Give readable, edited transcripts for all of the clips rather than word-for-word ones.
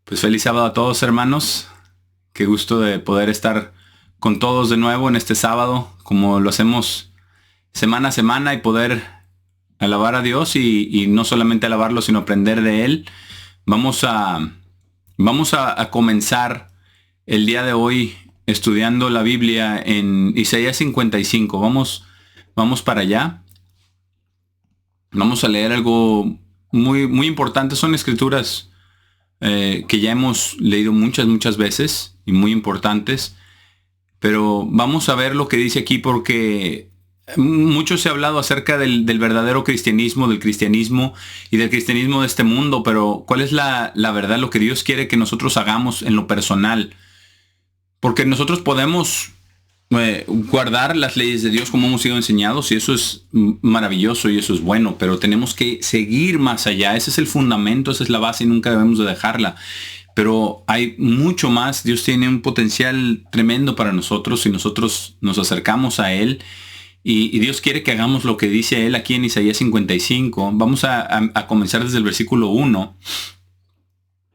Pues feliz sábado a todos, hermanos. Qué gusto de poder estar con todos de nuevo en este sábado, como lo hacemos semana a semana, y poder alabar a Dios y no solamente alabarlo, sino aprender de Él. Vamos a comenzar el día de hoy estudiando la Biblia en Isaías 55. Vamos para allá. Vamos a leer algo muy importante. Son escrituras que ya hemos leído muchas veces y muy importantes, pero vamos a ver lo que dice aquí, porque mucho se ha hablado acerca del verdadero cristianismo, del cristianismo y del cristianismo de este mundo, pero ¿cuál es la verdad, lo que Dios quiere que nosotros hagamos en lo personal? Porque nosotros podemos guardar las leyes de Dios como hemos sido enseñados, y eso es maravilloso y eso es bueno, pero tenemos que seguir más allá. Ese es el fundamento, esa es la base y nunca debemos de dejarla. Pero hay mucho más. Dios tiene un potencial tremendo para nosotros si nosotros nos acercamos a Él, y Dios quiere que hagamos lo que dice Él aquí en Isaías 55. Vamos a comenzar desde el versículo 1,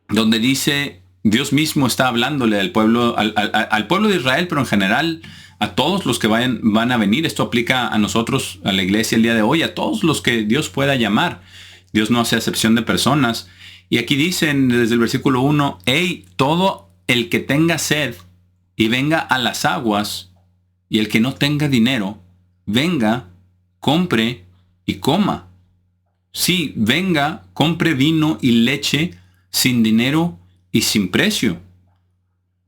donde dice, Dios mismo está hablándole al pueblo, al pueblo de Israel, pero en general a todos los que van a venir. Esto aplica a nosotros, a la iglesia el día de hoy, a todos los que Dios pueda llamar. Dios no hace acepción de personas. Y aquí dicen desde el versículo 1, hey, todo el que tenga sed y venga a las aguas, y el que no tenga dinero, venga, compre y coma. Sí, venga, compre vino y leche sin dinero y sin precio.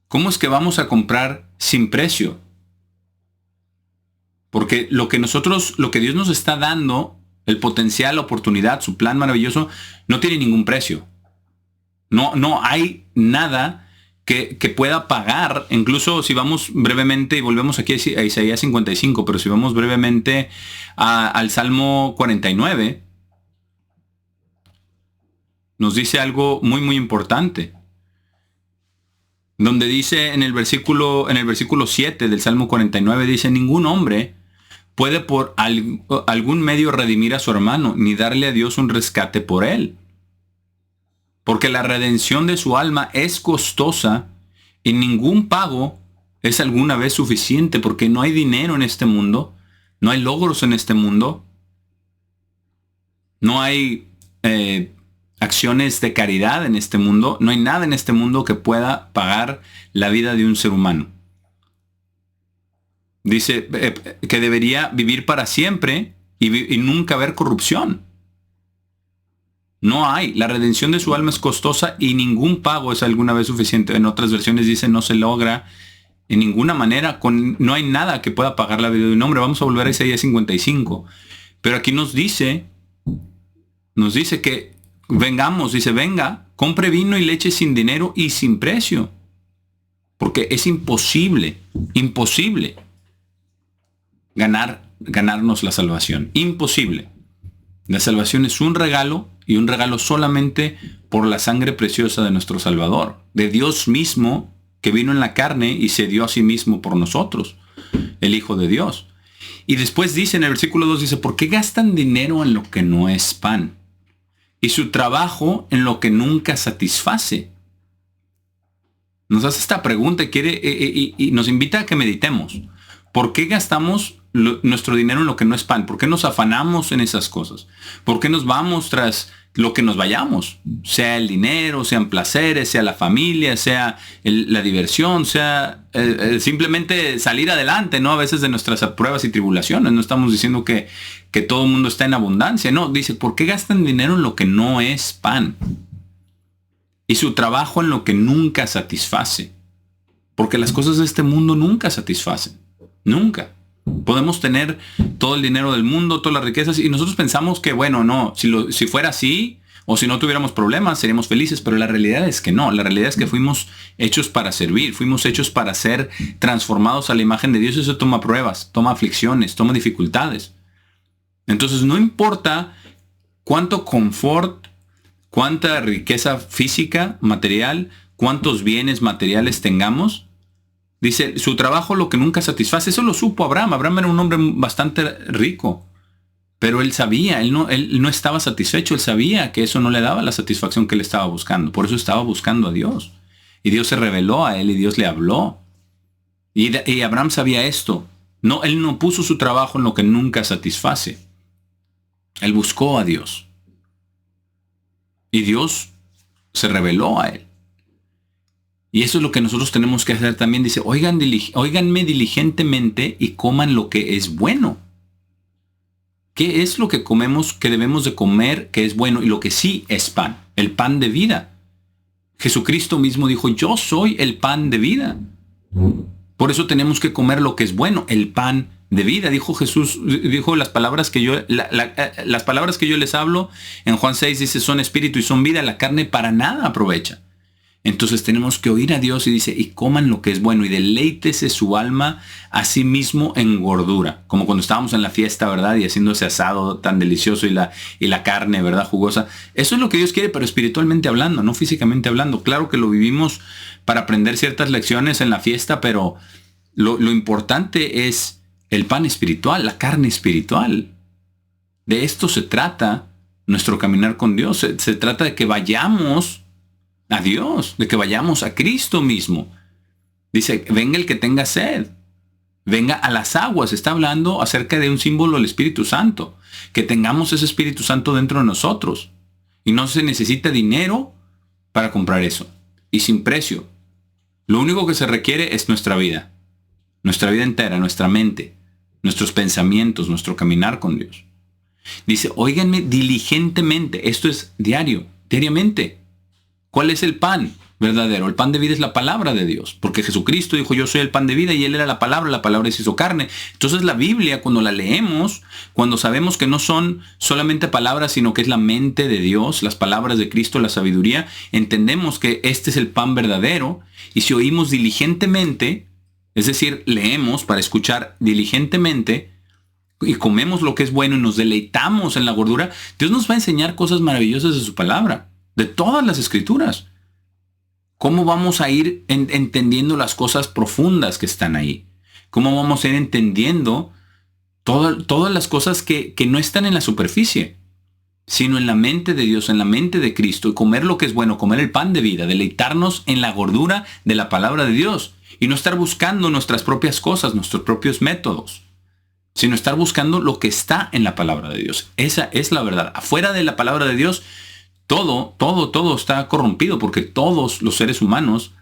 ¿Cómo es que vamos a comprar sin precio? Porque lo que Dios nos está dando, el potencial, la oportunidad, su plan maravilloso, no tiene ningún precio. No hay nada que pueda pagar. Incluso si vamos brevemente, y volvemos aquí a Isaías 55, pero si vamos brevemente al Salmo 49, nos dice algo muy importante, donde dice en el versículo 7 del Salmo 49, dice, ningún hombre puede por algún medio redimir a su hermano, ni darle a Dios un rescate por él. Porque la redención de su alma es costosa, y ningún pago es alguna vez suficiente, porque no hay dinero en este mundo, no hay logros en este mundo, no hay acciones de caridad en este mundo, no hay nada en este mundo que pueda pagar la vida de un ser humano. Dice que debería vivir para siempre y nunca haber corrupción. No hay. La redención de su alma es costosa y ningún pago es alguna vez suficiente. En otras versiones dice no se logra en ninguna manera. No hay nada que pueda pagar la vida de un hombre. Vamos a volver a Isaías 55. Pero aquí nos dice que vengamos, dice, venga, compre vino y leche sin dinero y sin precio. Porque es imposible ganarnos la salvación. Imposible. La salvación es un regalo, y un regalo solamente por la sangre preciosa de nuestro Salvador, de Dios mismo, que vino en la carne y se dio a sí mismo por nosotros, el Hijo de Dios. Y después dice en el versículo 2, dice, ¿por qué gastan dinero en lo que no es pan, y su trabajo en lo que nunca satisface? Nos hace esta pregunta y nos invita a que meditemos. ¿Por qué gastamos nuestro dinero en lo que no es pan? ¿Por qué nos afanamos en esas cosas? ¿Por qué nos vamos tras lo que nos vayamos? Sea el dinero, sean placeres, sea la familia, sea la diversión, sea simplemente salir adelante, ¿no? A veces de nuestras pruebas y tribulaciones. No estamos diciendo que todo el mundo está en abundancia. No, dice, ¿por qué gastan dinero en lo que no es pan? Y su trabajo en lo que nunca satisface. Porque las cosas de este mundo nunca satisfacen. Nunca. Podemos tener todo el dinero del mundo, todas las riquezas, y nosotros pensamos que, bueno, no, si fuera así, o si no tuviéramos problemas, seríamos felices, pero la realidad es que no. La realidad es que fuimos hechos para servir, fuimos hechos para ser transformados a la imagen de Dios. Eso toma pruebas, toma aflicciones, toma dificultades. Entonces no importa cuánto confort, cuánta riqueza física, material, cuántos bienes materiales tengamos, dice, su trabajo lo que nunca satisface. Eso lo supo Abraham. Abraham era un hombre bastante rico. Pero él sabía, él no estaba satisfecho, él sabía que eso no le daba la satisfacción que él estaba buscando. Por eso estaba buscando a Dios. Y Dios se reveló a él y Dios le habló. Y Abraham sabía esto. No, él no puso su trabajo en lo que nunca satisface. Él buscó a Dios. Y Dios se reveló a él. Y eso es lo que nosotros tenemos que hacer también. Dice, óiganme diligentemente y coman lo que es bueno. ¿Qué es lo que comemos, que debemos de comer, que es bueno? Y lo que sí es pan, el pan de vida. Jesucristo mismo dijo, yo soy el pan de vida. Por eso tenemos que comer lo que es bueno, el pan de vida. Dijo Jesús, dijo las palabras que yo les hablo en Juan 6, dice, son espíritu y son vida, la carne para nada aprovecha. Entonces tenemos que oír a Dios y dice, y coman lo que es bueno y deleítese su alma a sí mismo en gordura. Como cuando estábamos en la fiesta, ¿verdad? Y haciendo ese asado tan delicioso y la carne, ¿verdad? Jugosa. Eso es lo que Dios quiere, pero espiritualmente hablando, no físicamente hablando. Claro que lo vivimos para aprender ciertas lecciones en la fiesta, pero lo importante es el pan espiritual, la carne espiritual. De esto se trata nuestro caminar con Dios. Se trata de que vayamos a Dios, de que vayamos a Cristo mismo. Dice, venga el que tenga sed, venga a las aguas. Está hablando acerca de un símbolo del Espíritu Santo, que tengamos ese Espíritu Santo dentro de nosotros. Y no se necesita dinero para comprar eso, y sin precio. Lo único que se requiere es nuestra vida entera, nuestra mente, nuestros pensamientos, nuestro caminar con Dios. Dice, óiganme diligentemente. Esto es diariamente. ¿Cuál es el pan verdadero? El pan de vida es la palabra de Dios, porque Jesucristo dijo, yo soy el pan de vida, y Él era la palabra se hizo carne. Entonces la Biblia, cuando la leemos, cuando sabemos que no son solamente palabras, sino que es la mente de Dios, las palabras de Cristo, la sabiduría, entendemos que este es el pan verdadero. Y si oímos diligentemente, es decir, leemos para escuchar diligentemente, y comemos lo que es bueno y nos deleitamos en la gordura, Dios nos va a enseñar cosas maravillosas de su palabra, de todas las escrituras. ¿Cómo vamos a ir entendiendo las cosas profundas que están ahí? ¿Cómo vamos a ir entendiendo todas las cosas que no están en la superficie, sino en la mente de Dios, en la mente de Cristo? Y comer lo que es bueno, comer el pan de vida, deleitarnos en la gordura de la palabra de Dios. Y no estar buscando nuestras propias cosas, nuestros propios métodos, sino estar buscando lo que está en la palabra de Dios. Esa es la verdad. Afuera de la palabra de Dios, todo está corrompido, porque todos los seres humanos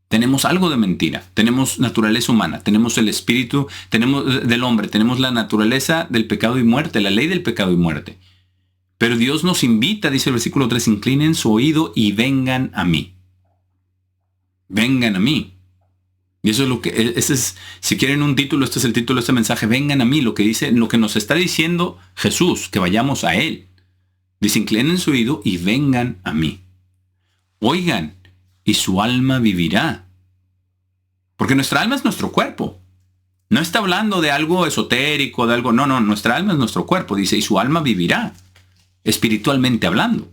tenemos algo de mentira. Tenemos naturaleza humana, tenemos el espíritu, tenemos del hombre, tenemos la naturaleza del pecado y muerte, la ley del pecado y muerte. Pero Dios nos invita, dice el versículo 3, inclinen su oído y vengan a mí. Vengan a mí. Y eso es lo que, si quieren un título, este es el título de este mensaje, vengan a mí, lo que nos está diciendo Jesús, que vayamos a Él. Dice, inclinen su oído y vengan a mí. Oigan, y su alma vivirá. Porque nuestra alma es nuestro cuerpo. No está hablando de algo esotérico, de algo, no, nuestra alma es nuestro cuerpo, dice, y su alma vivirá, espiritualmente hablando.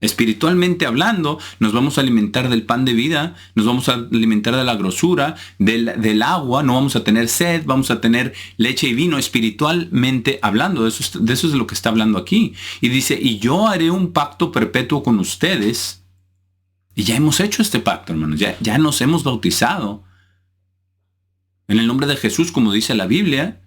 Espiritualmente hablando, nos vamos a alimentar del pan de vida, nos vamos a alimentar de la grosura, del agua, no vamos a tener sed, vamos a tener leche y vino, espiritualmente hablando. De eso es de lo que está hablando aquí. Y dice, y yo haré un pacto perpetuo con ustedes. Y ya hemos hecho este pacto, hermanos, ya nos hemos bautizado en el nombre de Jesús, como dice la Biblia.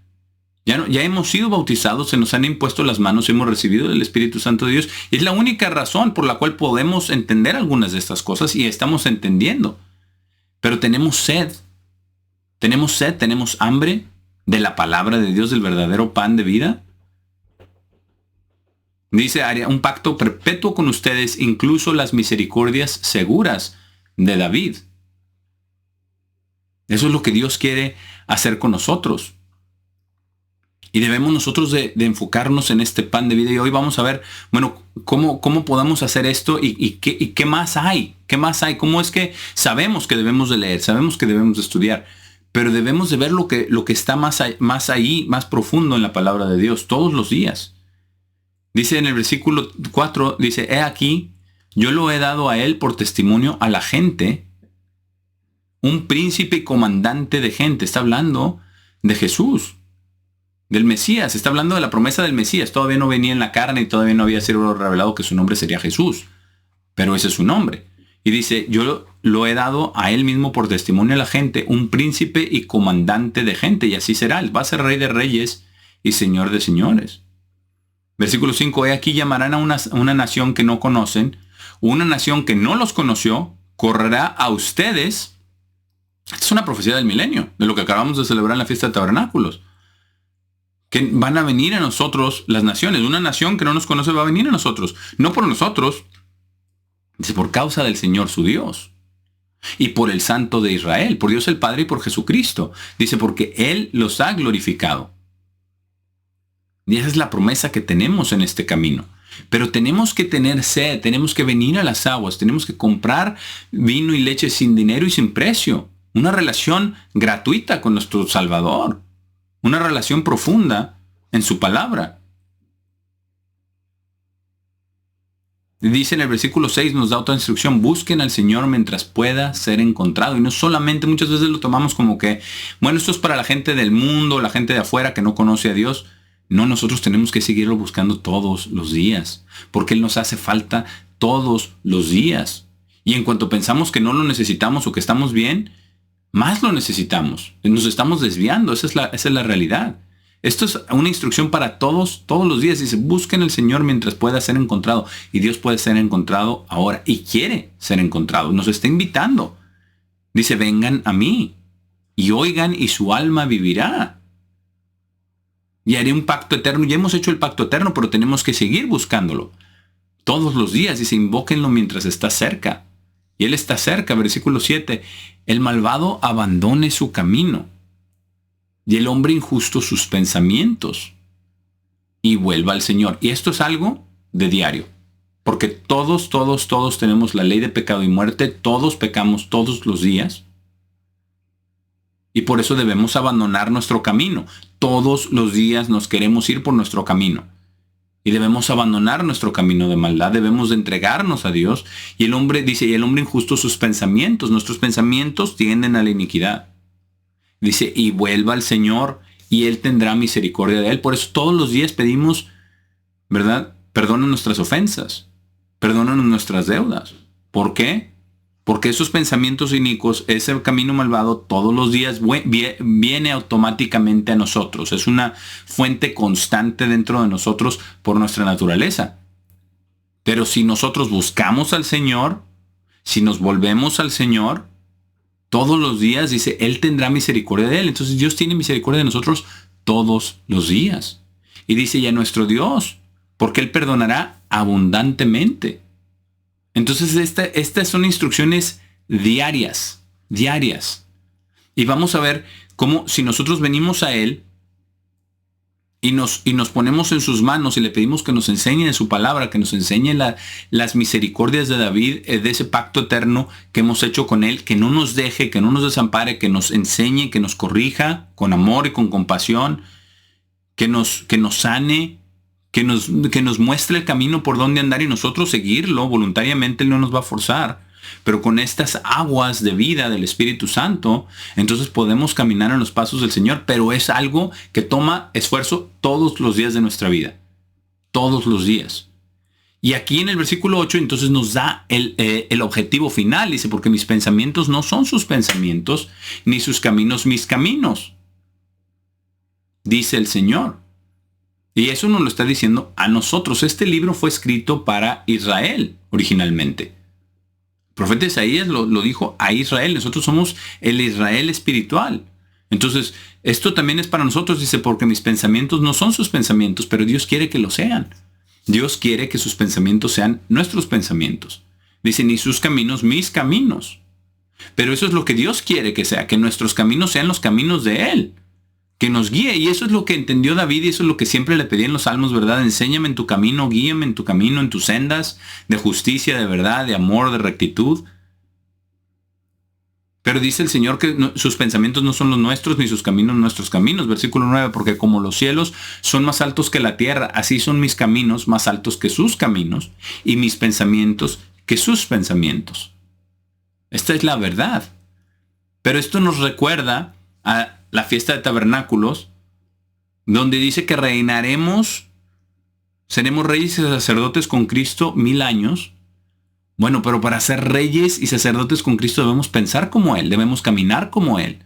Ya hemos sido bautizados, se nos han impuesto las manos, hemos recibido el Espíritu Santo de Dios. Y es la única razón por la cual podemos entender algunas de estas cosas, y estamos entendiendo. Pero tenemos tenemos hambre de la palabra de Dios, del verdadero pan de vida. Dice, haré un pacto perpetuo con ustedes, incluso las misericordias seguras de David. Eso es lo que Dios quiere hacer con nosotros. Y debemos nosotros de enfocarnos en este pan de vida. Y hoy vamos a ver, bueno, cómo podamos hacer esto y qué más hay. ¿Qué más hay? ¿Cómo es que sabemos que debemos de leer? Sabemos que debemos de estudiar. Pero debemos de ver lo que está más ahí, más profundo en la palabra de Dios, todos los días. Dice en el versículo 4, dice, he aquí, yo lo he dado a él por testimonio a la gente, un príncipe y comandante de gente. Está hablando de Jesús. del Mesías. Está hablando de la promesa del Mesías. Todavía no venía en la carne y todavía no había sido revelado que su nombre sería Jesús. Pero ese es su nombre. Y dice, yo lo he dado a él mismo por testimonio a la gente, un príncipe y comandante de gente. Y así será. Él va a ser rey de reyes y señor de señores. Versículo 5. He aquí llamarán a una nación que no conocen. Una nación que no los conoció correrá a ustedes. Esta es una profecía del milenio, de lo que acabamos de celebrar en la fiesta de tabernáculos. Que van a venir a nosotros las naciones. Una nación que no nos conoce va a venir a nosotros. No por nosotros. Dice, por causa del Señor su Dios. Y por el Santo de Israel. Por Dios el Padre y por Jesucristo. Dice, porque Él los ha glorificado. Y esa es la promesa que tenemos en este camino. Pero tenemos que tener sed. Tenemos que venir a las aguas. Tenemos que comprar vino y leche sin dinero y sin precio. Una relación gratuita con nuestro Salvador. Una relación profunda en su palabra. Dice en el versículo 6, nos da otra instrucción. Busquen al Señor mientras pueda ser encontrado. Y no solamente, muchas veces lo tomamos como que, bueno, esto es para la gente del mundo, la gente de afuera que no conoce a Dios. No, nosotros tenemos que seguirlo buscando todos los días. Porque Él nos hace falta todos los días. Y en cuanto pensamos que no lo necesitamos o que estamos bien, más lo necesitamos. Nos estamos desviando. Esa es la realidad. Esto es una instrucción para todos los días. Dice, busquen al Señor mientras pueda ser encontrado. Y Dios puede ser encontrado ahora. Y quiere ser encontrado. Nos está invitando. Dice, vengan a mí. Y oigan y su alma vivirá. Y haré un pacto eterno. Ya hemos hecho el pacto eterno, pero tenemos que seguir buscándolo. Todos los días. Dice, invóquenlo mientras está cerca. Y Él está cerca. Versículo 7. El malvado abandone su camino. Y el hombre injusto sus pensamientos. Y vuelva al Señor. Y esto es algo de diario. Porque todos tenemos la ley de pecado y muerte. Todos pecamos todos los días. Y por eso debemos abandonar nuestro camino. Todos los días nos queremos ir por nuestro camino. Y debemos abandonar nuestro camino de maldad. Debemos de entregarnos a Dios. Y el hombre dice, y el hombre injusto sus pensamientos. Nuestros pensamientos tienden a la iniquidad. Dice, y vuelva al Señor y Él tendrá misericordia de él. Por eso todos los días pedimos, ¿verdad? Perdona nuestras ofensas. Perdónanos nuestras deudas. ¿Por qué? Porque esos pensamientos inicuos, ese camino malvado, todos los días viene automáticamente a nosotros. Es una fuente constante dentro de nosotros por nuestra naturaleza. Pero si nosotros buscamos al Señor, si nos volvemos al Señor, todos los días, dice, Él tendrá misericordia de él. Entonces Dios tiene misericordia de nosotros todos los días. Y dice, y a nuestro Dios, porque Él perdonará abundantemente. Entonces estas son instrucciones diarias. Y vamos a ver cómo si nosotros venimos a Él y nos ponemos en sus manos y le pedimos que nos enseñe de su palabra, que nos enseñe las misericordias de David, de ese pacto eterno que hemos hecho con Él, que no nos deje, que no nos desampare, que nos enseñe, que nos corrija con amor y con compasión, que nos sane, que nos muestre el camino por donde andar y nosotros seguirlo voluntariamente. Él no nos va a forzar. Pero con estas aguas de vida del Espíritu Santo, entonces podemos caminar en los pasos del Señor, pero es algo que toma esfuerzo todos los días de nuestra vida. Todos los días. Y aquí en el versículo 8 entonces nos da el objetivo final. Dice, porque mis pensamientos no son sus pensamientos, ni sus caminos mis caminos. Dice el Señor. Y eso nos lo está diciendo a nosotros. Este libro fue escrito para Israel originalmente. El profeta Isaías lo dijo a Israel. Nosotros somos el Israel espiritual. Entonces, esto también es para nosotros. Dice, porque mis pensamientos no son sus pensamientos, pero Dios quiere que lo sean. Dios quiere que sus pensamientos sean nuestros pensamientos. Dice, ni sus caminos, mis caminos. Pero eso es lo que Dios quiere que sea, que nuestros caminos sean los caminos de Él. Que nos guíe. Y eso es lo que entendió David y eso es lo que siempre le pedí en los salmos, ¿verdad? Enséñame en tu camino, guíame en tu camino, en tus sendas de justicia, de verdad, de amor, de rectitud. Pero dice el Señor que sus pensamientos no son los nuestros, ni sus caminos nuestros caminos. Versículo 9, porque como los cielos son más altos que la tierra, así son mis caminos más altos que sus caminos y mis pensamientos que sus pensamientos. Esta es la verdad. Pero esto nos recuerda a la fiesta de tabernáculos, donde dice que reinaremos, seremos reyes y sacerdotes con Cristo 1000 años. Bueno, pero para ser reyes y sacerdotes con Cristo debemos pensar como Él, debemos caminar como Él.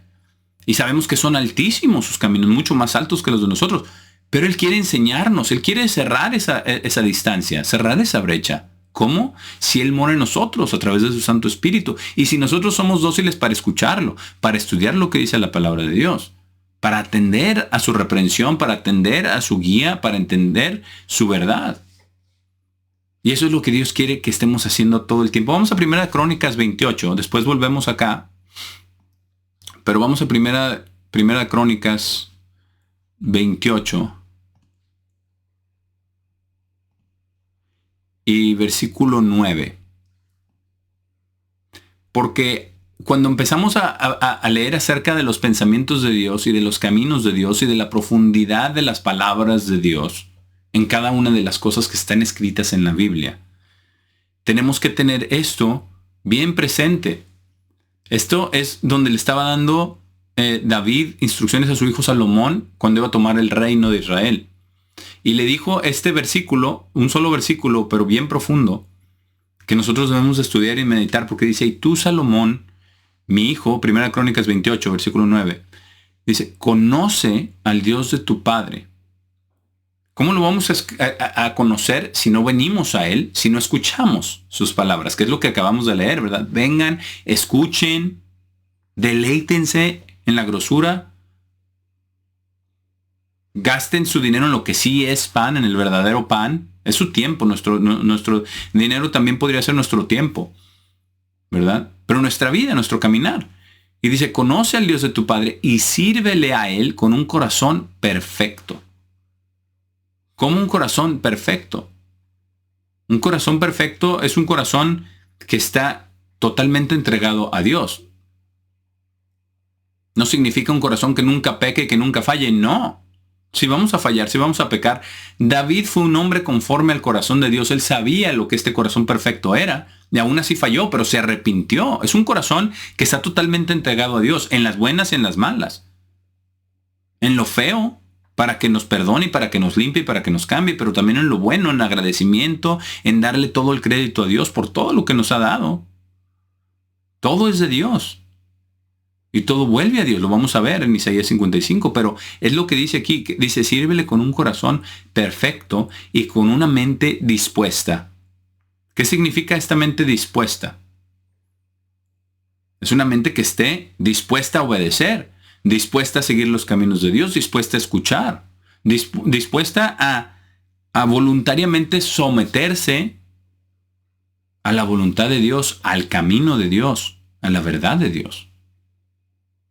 Y sabemos que son altísimos sus caminos, mucho más altos que los de nosotros. Pero Él quiere enseñarnos, Él quiere cerrar esa distancia, cerrar esa brecha. ¿Cómo? Si Él mora en nosotros a través de su Santo Espíritu. Y si nosotros somos dóciles para escucharlo, para estudiar lo que dice la palabra de Dios, para atender a su reprensión, para atender a su guía, para entender su verdad. Y eso es lo que Dios quiere que estemos haciendo todo el tiempo. Vamos a 1 Crónicas 28, después volvemos acá. Pero vamos a 1 Crónicas 28. Y versículo 9. Porque cuando empezamos a leer acerca de los pensamientos de Dios y de los caminos de Dios y de la profundidad de las palabras de Dios en cada una de las cosas que están escritas en la Biblia, tenemos que tener esto bien presente. Esto es donde le estaba dando David instrucciones a su hijo Salomón cuando iba a tomar el reino de Israel. Y le dijo este versículo, un solo versículo, pero bien profundo, que nosotros debemos estudiar y meditar, porque dice, y tú, Salomón, mi hijo, 1 Crónicas 28, versículo 9, dice, conoce al Dios de tu Padre. ¿Cómo lo vamos a conocer si no venimos a Él, si no escuchamos sus palabras? Que es lo que acabamos de leer, ¿verdad? Vengan, escuchen, deleítense en la grosura, gasten su dinero en lo que sí es pan, en el verdadero pan. Es su tiempo. Nuestro dinero también podría ser nuestro tiempo, ¿verdad? Pero nuestra vida, nuestro caminar. Y dice, conoce al Dios de tu Padre y sírvele a Él con un corazón perfecto. ¿Cómo un corazón perfecto? Un corazón perfecto es un corazón que está totalmente entregado a Dios. No significa un corazón que nunca peque, que nunca falle. No. Si vamos a fallar, si vamos a pecar. David fue un hombre conforme al corazón de Dios. Él sabía lo que este corazón perfecto era. Y aún así falló, pero se arrepintió. Es un corazón que está totalmente entregado a Dios, en las buenas y en las malas. En lo feo, para que nos perdone y para que nos limpie y para que nos cambie, pero también en lo bueno, en agradecimiento, en darle todo el crédito a Dios por todo lo que nos ha dado. Todo es de Dios. Y todo vuelve a Dios, lo vamos a ver en Isaías 55, pero es lo que dice aquí, que dice, sírvele con un corazón perfecto y con una mente dispuesta. ¿Qué significa esta mente dispuesta? Es una mente que esté dispuesta a obedecer, dispuesta a seguir los caminos de Dios, dispuesta a escuchar, dispuesta a voluntariamente someterse a la voluntad de Dios, al camino de Dios, a la verdad de Dios.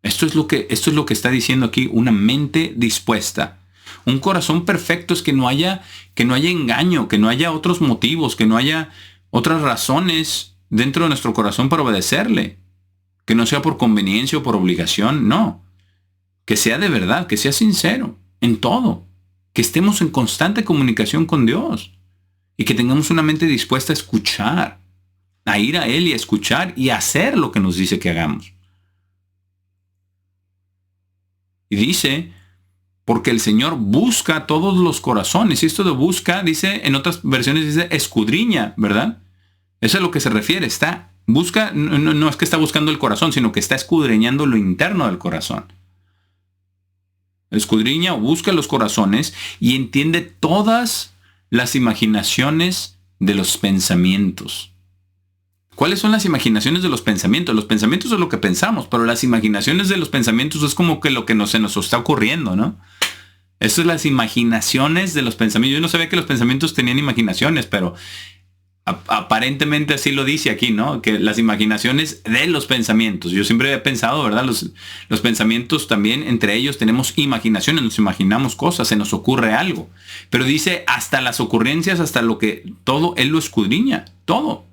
Esto es lo que está diciendo aquí, una mente dispuesta. Un corazón perfecto es que no haya engaño, que no haya otros motivos, que no haya otras razones dentro de nuestro corazón para obedecerle. Que no sea por conveniencia o por obligación, no. Que sea de verdad, que sea sincero en todo. Que estemos en constante comunicación con Dios. Y que tengamos una mente dispuesta a escuchar, a ir a Él y a escuchar y a hacer lo que nos dice que hagamos. Y dice, porque el Señor busca todos los corazones. Y esto de busca, dice, en otras versiones dice escudriña, ¿verdad? Eso es a lo que se refiere. Busca, no es que está buscando el corazón, sino que está escudriñando lo interno del corazón. Escudriña o busca los corazones y entiende todas las imaginaciones de los pensamientos. ¿Cuáles son las imaginaciones de los pensamientos? Los pensamientos es lo que pensamos, pero las imaginaciones de los pensamientos es como que lo que se nos está ocurriendo, ¿no? Eso es las imaginaciones de los pensamientos. Yo no sabía que los pensamientos tenían imaginaciones, pero aparentemente así lo dice aquí, ¿no? Que las imaginaciones de los pensamientos. Yo siempre he pensado, ¿verdad? Los pensamientos también, entre ellos tenemos imaginaciones, nos imaginamos cosas, se nos ocurre algo. Pero dice hasta las ocurrencias, hasta lo que todo, Él lo escudriña, todo.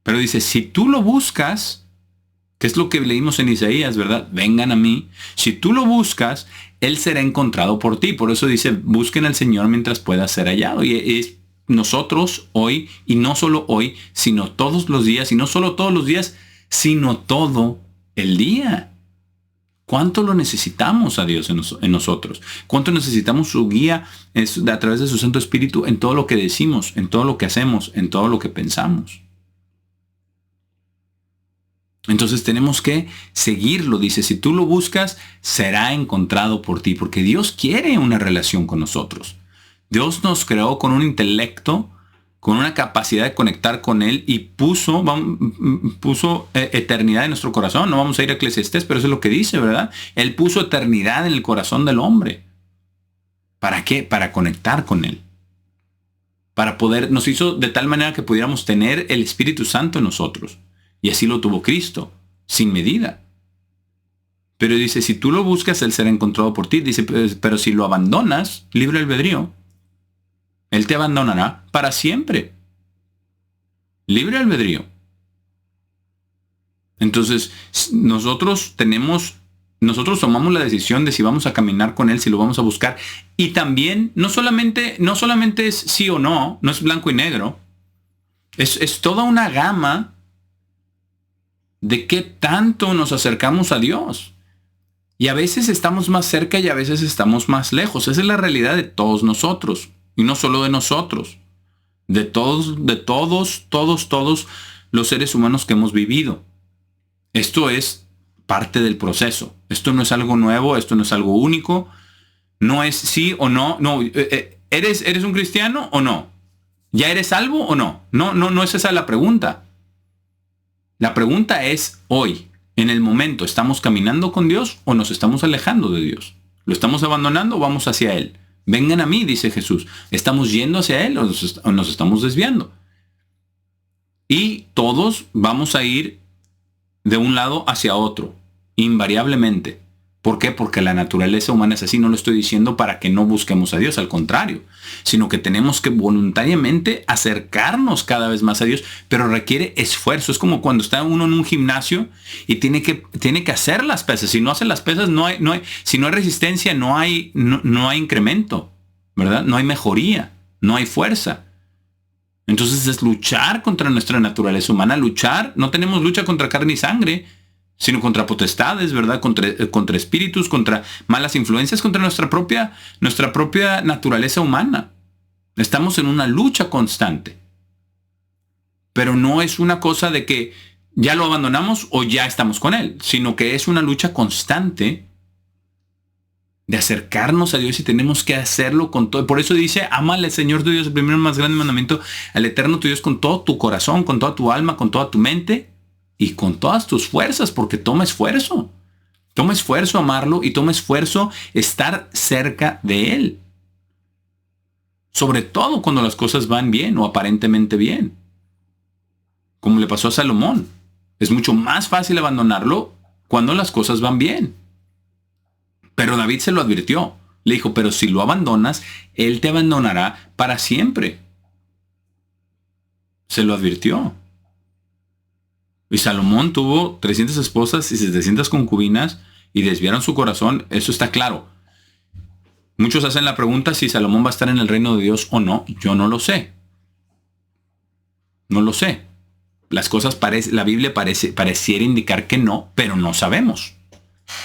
Pero dice, si tú lo buscas, que es lo que leímos en Isaías, ¿verdad? Vengan a mí. Si tú lo buscas, Él será encontrado por ti. Por eso dice, busquen al Señor mientras pueda ser hallado. Y es nosotros hoy, y no solo hoy, sino todos los días, y no solo todos los días, sino todo el día. ¿Cuánto lo necesitamos a Dios en nosotros? ¿Cuánto necesitamos su guía a través de su Santo Espíritu en todo lo que decimos, en todo lo que hacemos, en todo lo que pensamos? Entonces tenemos que seguirlo. Dice, si tú lo buscas, será encontrado por ti, porque Dios quiere una relación con nosotros. Dios nos creó con un intelecto, con una capacidad de conectar con Él y puso eternidad en nuestro corazón. No vamos a ir a Eclesiastés, pero eso es lo que dice, ¿verdad? Él puso eternidad en el corazón del hombre. ¿Para qué? Para conectar con Él. Para poder, nos hizo de tal manera que pudiéramos tener el Espíritu Santo en nosotros. Y así lo tuvo Cristo, sin medida. Pero dice, si tú lo buscas, Él será encontrado por ti. Dice, pero si lo abandonas, libre albedrío, Él te abandonará para siempre. Libre albedrío. Entonces, nosotros tomamos la decisión de si vamos a caminar con Él, si lo vamos a buscar. Y también, no solamente es sí o no es blanco y negro. Es toda una gama de qué tanto nos acercamos a Dios. Y a veces estamos más cerca y a veces estamos más lejos. Esa es la realidad de todos nosotros. Y no solo de nosotros. De todos los seres humanos que hemos vivido. Esto es parte del proceso. Esto no es algo nuevo, esto no es algo único. No es sí o no. No, ¿eres un cristiano o no? ¿Ya eres salvo o no? No es esa la pregunta. La pregunta es hoy, en el momento, ¿estamos caminando con Dios o nos estamos alejando de Dios? ¿Lo estamos abandonando o vamos hacia Él? Vengan a mí, dice Jesús. ¿Estamos yendo hacia Él o nos estamos desviando? Y todos vamos a ir de un lado hacia otro, invariablemente. ¿Por qué? Porque la naturaleza humana es así. No lo estoy diciendo para que no busquemos a Dios, al contrario, sino que tenemos que voluntariamente acercarnos cada vez más a Dios, pero requiere esfuerzo. Es como cuando está uno en un gimnasio y tiene que hacer las pesas. Si no hace las pesas, si no hay resistencia, no hay incremento, ¿verdad? No hay mejoría, no hay fuerza. Entonces es luchar contra nuestra naturaleza humana. No tenemos lucha contra carne y sangre, sino contra potestades, ¿verdad? Contra espíritus, contra malas influencias, contra nuestra propia naturaleza humana. Estamos en una lucha constante. Pero no es una cosa de que ya lo abandonamos o ya estamos con Él, sino que es una lucha constante de acercarnos a Dios y tenemos que hacerlo con todo. Por eso dice, ámale al Señor tu Dios, el primer más grande mandamiento, al Eterno tu Dios con todo tu corazón, con toda tu alma, con toda tu mente y con todas tus fuerzas, porque toma esfuerzo. Toma esfuerzo amarlo y toma esfuerzo estar cerca de Él. Sobre todo cuando las cosas van bien o aparentemente bien. Como le pasó a Salomón. Es mucho más fácil abandonarlo cuando las cosas van bien. Pero David se lo advirtió. Le dijo, pero si lo abandonas, Él te abandonará para siempre. Se lo advirtió. Y Salomón tuvo 300 esposas y 700 concubinas y desviaron su corazón. Eso está claro. Muchos hacen la pregunta si Salomón va a estar en el reino de Dios o no. Yo no lo sé. No lo sé. Las cosas la Biblia pareciera indicar que no, pero no sabemos.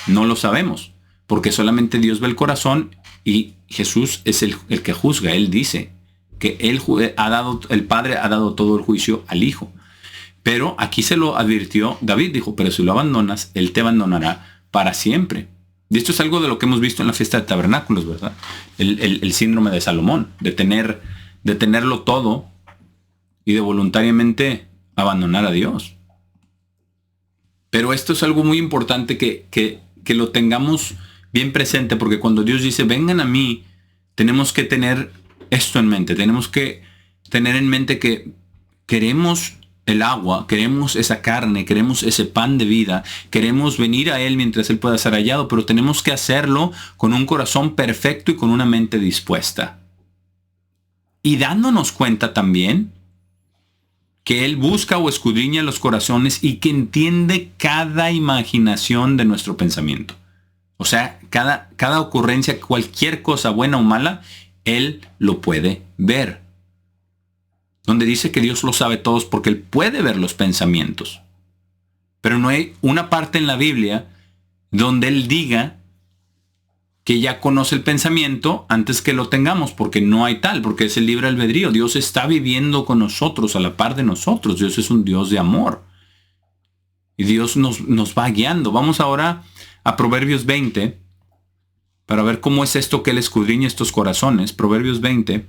No lo sabemos. Porque solamente Dios ve el corazón y Jesús es el que juzga. Él dice que el Padre ha dado todo el juicio al Hijo. Pero aquí se lo advirtió David, dijo, pero si lo abandonas, Él te abandonará para siempre. Y esto es algo de lo que hemos visto en la fiesta de tabernáculos, ¿verdad? El síndrome de Salomón, de tenerlo todo y de voluntariamente abandonar a Dios. Pero esto es algo muy importante que lo tengamos bien presente, porque cuando Dios dice, vengan a mí, tenemos que tener esto en mente. Tenemos que tener en mente que queremos el agua, queremos esa carne, queremos ese pan de vida, queremos venir a Él mientras Él pueda ser hallado, pero tenemos que hacerlo con un corazón perfecto y con una mente dispuesta. Y dándonos cuenta también que Él busca o escudriña los corazones y que entiende cada imaginación de nuestro pensamiento. O sea, cada ocurrencia, cualquier cosa buena o mala, Él lo puede ver. Donde dice que Dios lo sabe todos porque Él puede ver los pensamientos. Pero no hay una parte en la Biblia donde Él diga que ya conoce el pensamiento antes que lo tengamos, porque no hay tal, porque es el libre albedrío. Dios está viviendo con nosotros, a la par de nosotros. Dios es un Dios de amor. Y Dios nos va guiando. Vamos ahora a Proverbios 20, para ver cómo es esto que Él escudriña estos corazones. Proverbios 20.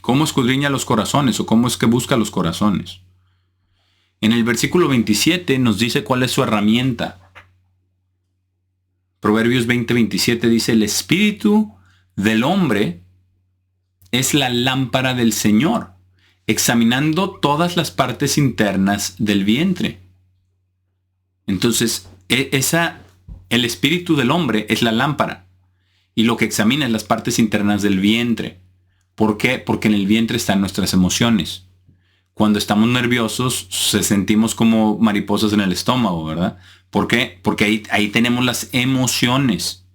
¿Cómo escudriña los corazones o cómo es que busca los corazones? En el versículo 27 nos dice cuál es su herramienta. Proverbios 20:27 dice, el espíritu del hombre es la lámpara del Señor, examinando todas las partes internas del vientre. Entonces, el espíritu del hombre es la lámpara y lo que examina es las partes internas del vientre. ¿Por qué? Porque en el vientre están nuestras emociones. Cuando estamos nerviosos, sentimos como mariposas en el estómago, ¿verdad? ¿Por qué? Porque ahí tenemos las emociones.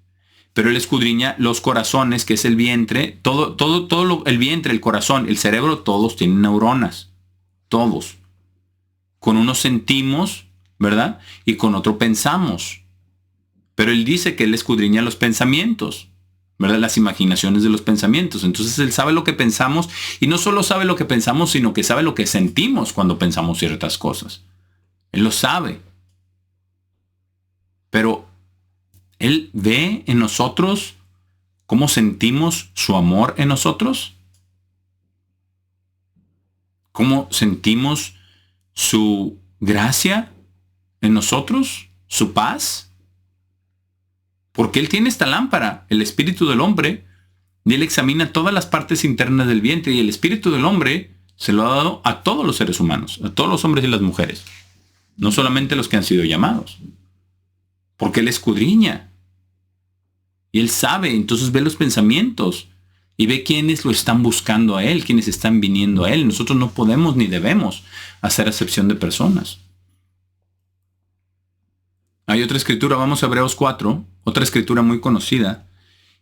Pero Él escudriña los corazones, que es el vientre. El vientre, el corazón, el cerebro, todos tienen neuronas. Todos. Con uno sentimos, ¿verdad? Y con otro pensamos. Pero Él dice que Él escudriña los pensamientos, ¿verdad? Las imaginaciones de los pensamientos. Entonces Él sabe lo que pensamos, y no solo sabe lo que pensamos, sino que sabe lo que sentimos cuando pensamos ciertas cosas. Él lo sabe. Pero Él ve en nosotros cómo sentimos su amor en nosotros. Cómo sentimos su gracia en nosotros, su paz. Porque Él tiene esta lámpara, el espíritu del hombre, y Él examina todas las partes internas del vientre, y el espíritu del hombre se lo ha dado a todos los seres humanos, a todos los hombres y las mujeres, no solamente los que han sido llamados. Porque Él escudriña. Y Él sabe, entonces ve los pensamientos y ve quiénes lo están buscando a Él, quiénes están viniendo a Él. Nosotros no podemos ni debemos hacer acepción de personas. Hay otra escritura, vamos a Hebreos 4, otra escritura muy conocida,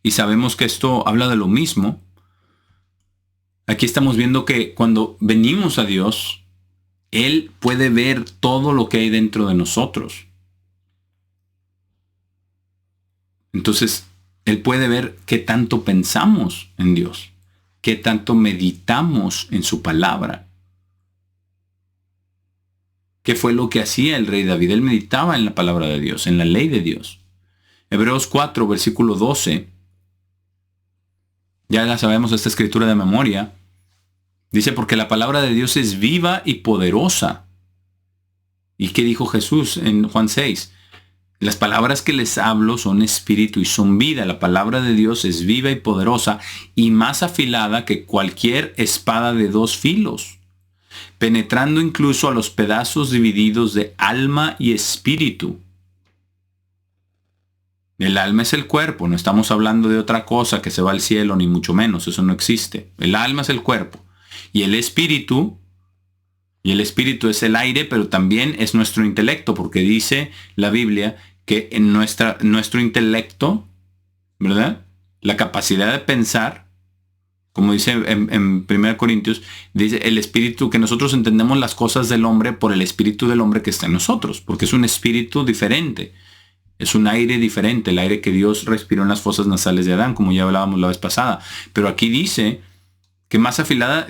y sabemos que esto habla de lo mismo. Aquí estamos viendo que cuando venimos a Dios, Él puede ver todo lo que hay dentro de nosotros. Entonces, Él puede ver qué tanto pensamos en Dios, qué tanto meditamos en su palabra. ¿Qué fue lo que hacía el rey David? Él meditaba en la palabra de Dios, en la ley de Dios. Hebreos 4, versículo 12. Ya la sabemos esta escritura de memoria. Dice, porque la palabra de Dios es viva y poderosa. ¿Y qué dijo Jesús en Juan 6? Las palabras que les hablo son espíritu y son vida. La palabra de Dios es viva y poderosa y más afilada que cualquier espada de dos filos, penetrando incluso a los pedazos divididos de alma y espíritu. El alma es el cuerpo, no estamos hablando de otra cosa que se va al cielo, ni mucho menos, eso no existe. El alma es el cuerpo. Y el espíritu es el aire, pero también es nuestro intelecto, porque dice la Biblia que en nuestro intelecto, ¿verdad? La capacidad de pensar, como dice en 1 Corintios, dice el espíritu, que nosotros entendemos las cosas del hombre por el espíritu del hombre que está en nosotros, porque es un espíritu diferente, es un aire diferente, el aire que Dios respiró en las fosas nasales de Adán, como ya hablábamos la vez pasada. Pero aquí dice que más afilada,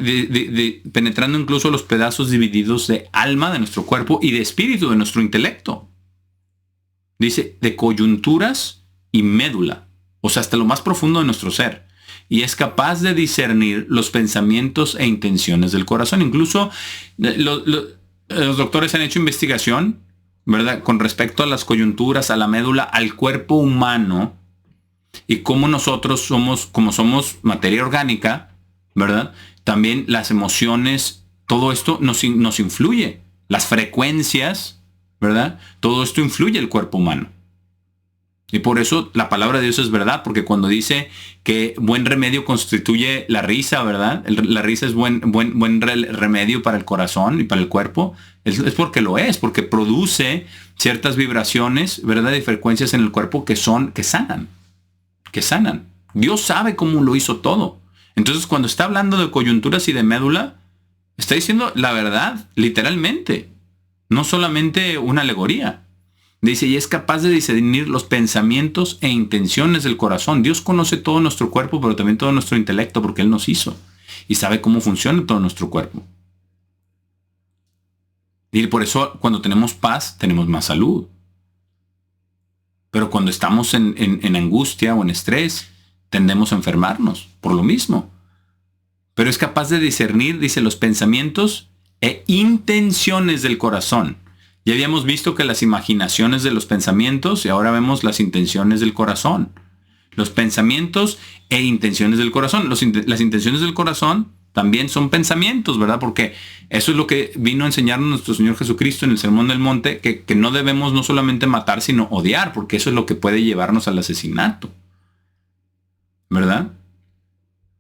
penetrando incluso los pedazos divididos de alma de nuestro cuerpo y de espíritu de nuestro intelecto. Dice, de coyunturas y médula, o sea, hasta lo más profundo de nuestro ser. Y es capaz de discernir los pensamientos e intenciones del corazón. Incluso los doctores han hecho investigación, ¿verdad?, con respecto a las coyunturas, a la médula, al cuerpo humano, y cómo nosotros como somos materia orgánica, ¿verdad? También las emociones, todo esto nos influye. Las frecuencias, ¿verdad? Todo esto influye el cuerpo humano. Y por eso la palabra de Dios es verdad, porque cuando dice que buen remedio constituye la risa, ¿verdad? La risa es buen remedio para el corazón y para el cuerpo. Es porque lo es, porque produce ciertas vibraciones, ¿verdad? Y frecuencias en el cuerpo que sanan. Dios sabe cómo lo hizo todo. Entonces, cuando está hablando de coyunturas y de médula, está diciendo la verdad, literalmente. No solamente una alegoría. Dice, y es capaz de discernir los pensamientos e intenciones del corazón. Dios conoce todo nuestro cuerpo, pero también todo nuestro intelecto, porque Él nos hizo. Y sabe cómo funciona todo nuestro cuerpo. Y por eso, cuando tenemos paz, tenemos más salud. Pero cuando estamos en angustia o en estrés, tendemos a enfermarnos por lo mismo. Pero es capaz de discernir, dice, los pensamientos e intenciones del corazón. Ya habíamos visto que las imaginaciones de los pensamientos, y ahora vemos las intenciones del corazón. Los pensamientos e intenciones del corazón. Las intenciones del corazón también son pensamientos, ¿verdad? Porque eso es lo que vino a enseñarnos nuestro Señor Jesucristo en el Sermón del Monte, que no debemos no solamente matar, sino odiar, porque eso es lo que puede llevarnos al asesinato. ¿Verdad?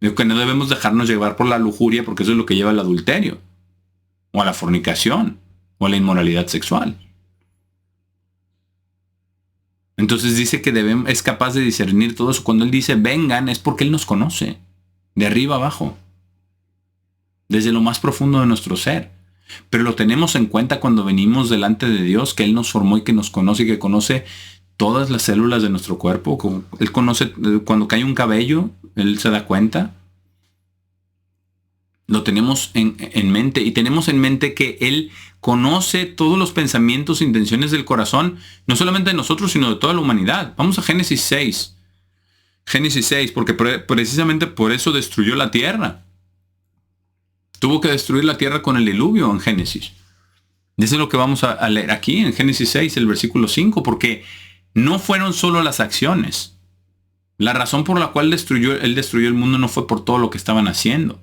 Que no debemos dejarnos llevar por la lujuria, porque eso es lo que lleva al adulterio, o a la fornicación, o a la inmoralidad sexual. Entonces dice que es capaz de discernir todo eso. Cuando Él dice vengan, es porque Él nos conoce, de arriba abajo, desde lo más profundo de nuestro ser. Pero lo tenemos en cuenta cuando venimos delante de Dios, que Él nos formó y que nos conoce y que conoce todas las células de nuestro cuerpo. Él conoce cuando cae un cabello, Él se da cuenta. Lo tenemos en mente, y tenemos en mente que Él conoce todos los pensamientos e intenciones del corazón, no solamente de nosotros, sino de toda la humanidad. Vamos a Génesis 6. Génesis 6, porque precisamente por eso destruyó la tierra. Tuvo que destruir la tierra con el diluvio en Génesis. Eso es lo que vamos a leer aquí en Génesis 6, el versículo 5, porque no fueron solo las acciones. La razón por la cual Él destruyó el mundo no fue por todo lo que estaban haciendo.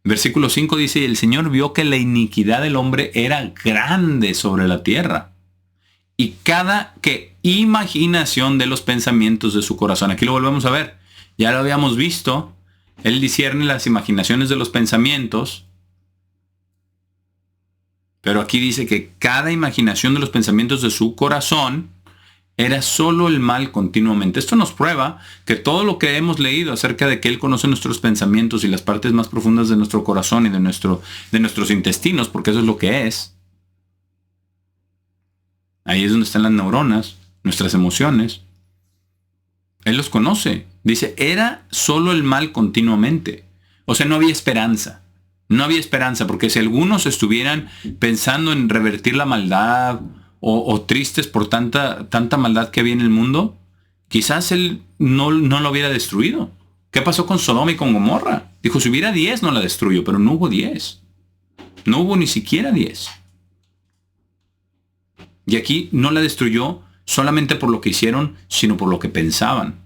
Versículo 5 dice, y el Señor vio que la iniquidad del hombre era grande sobre la tierra, y cada imaginación de los pensamientos de su corazón. Aquí lo volvemos a ver. Ya lo habíamos visto. Él discierne las imaginaciones de los pensamientos. Pero aquí dice que cada imaginación de los pensamientos de su corazón era solo el mal continuamente. Esto nos prueba que todo lo que hemos leído acerca de que Él conoce nuestros pensamientos y las partes más profundas de nuestro corazón y de nuestros intestinos, porque eso es lo que es. Ahí es donde están las neuronas, nuestras emociones. Él los conoce. Dice, era solo el mal continuamente. O sea, no había esperanza. No había esperanza, porque si algunos estuvieran pensando en revertir la maldad o tristes por tanta maldad que había en el mundo, quizás Él no lo hubiera destruido. ¿Qué pasó con Sodoma y con Gomorra? Dijo, si hubiera 10 no la destruyo, pero no hubo 10. No hubo ni siquiera 10. Y aquí no la destruyó solamente por lo que hicieron, sino por lo que pensaban.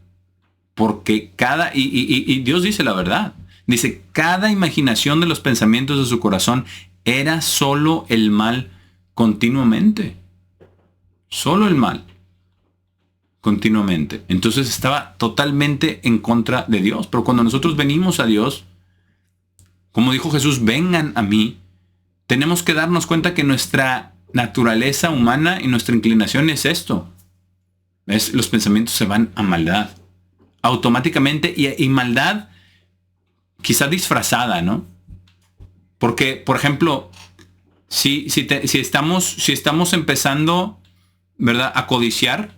Porque y Dios dice la verdad. Dice, cada imaginación de los pensamientos de su corazón era solo el mal continuamente. Solo el mal continuamente. Entonces estaba totalmente en contra de Dios. Pero cuando nosotros venimos a Dios, como dijo Jesús, vengan a mí, tenemos que darnos cuenta que nuestra naturaleza humana y nuestra inclinación es esto. Los pensamientos se van a maldad. Automáticamente, y maldad quizás disfrazada, ¿no? Porque, por ejemplo, si estamos empezando, ¿verdad?, a codiciar,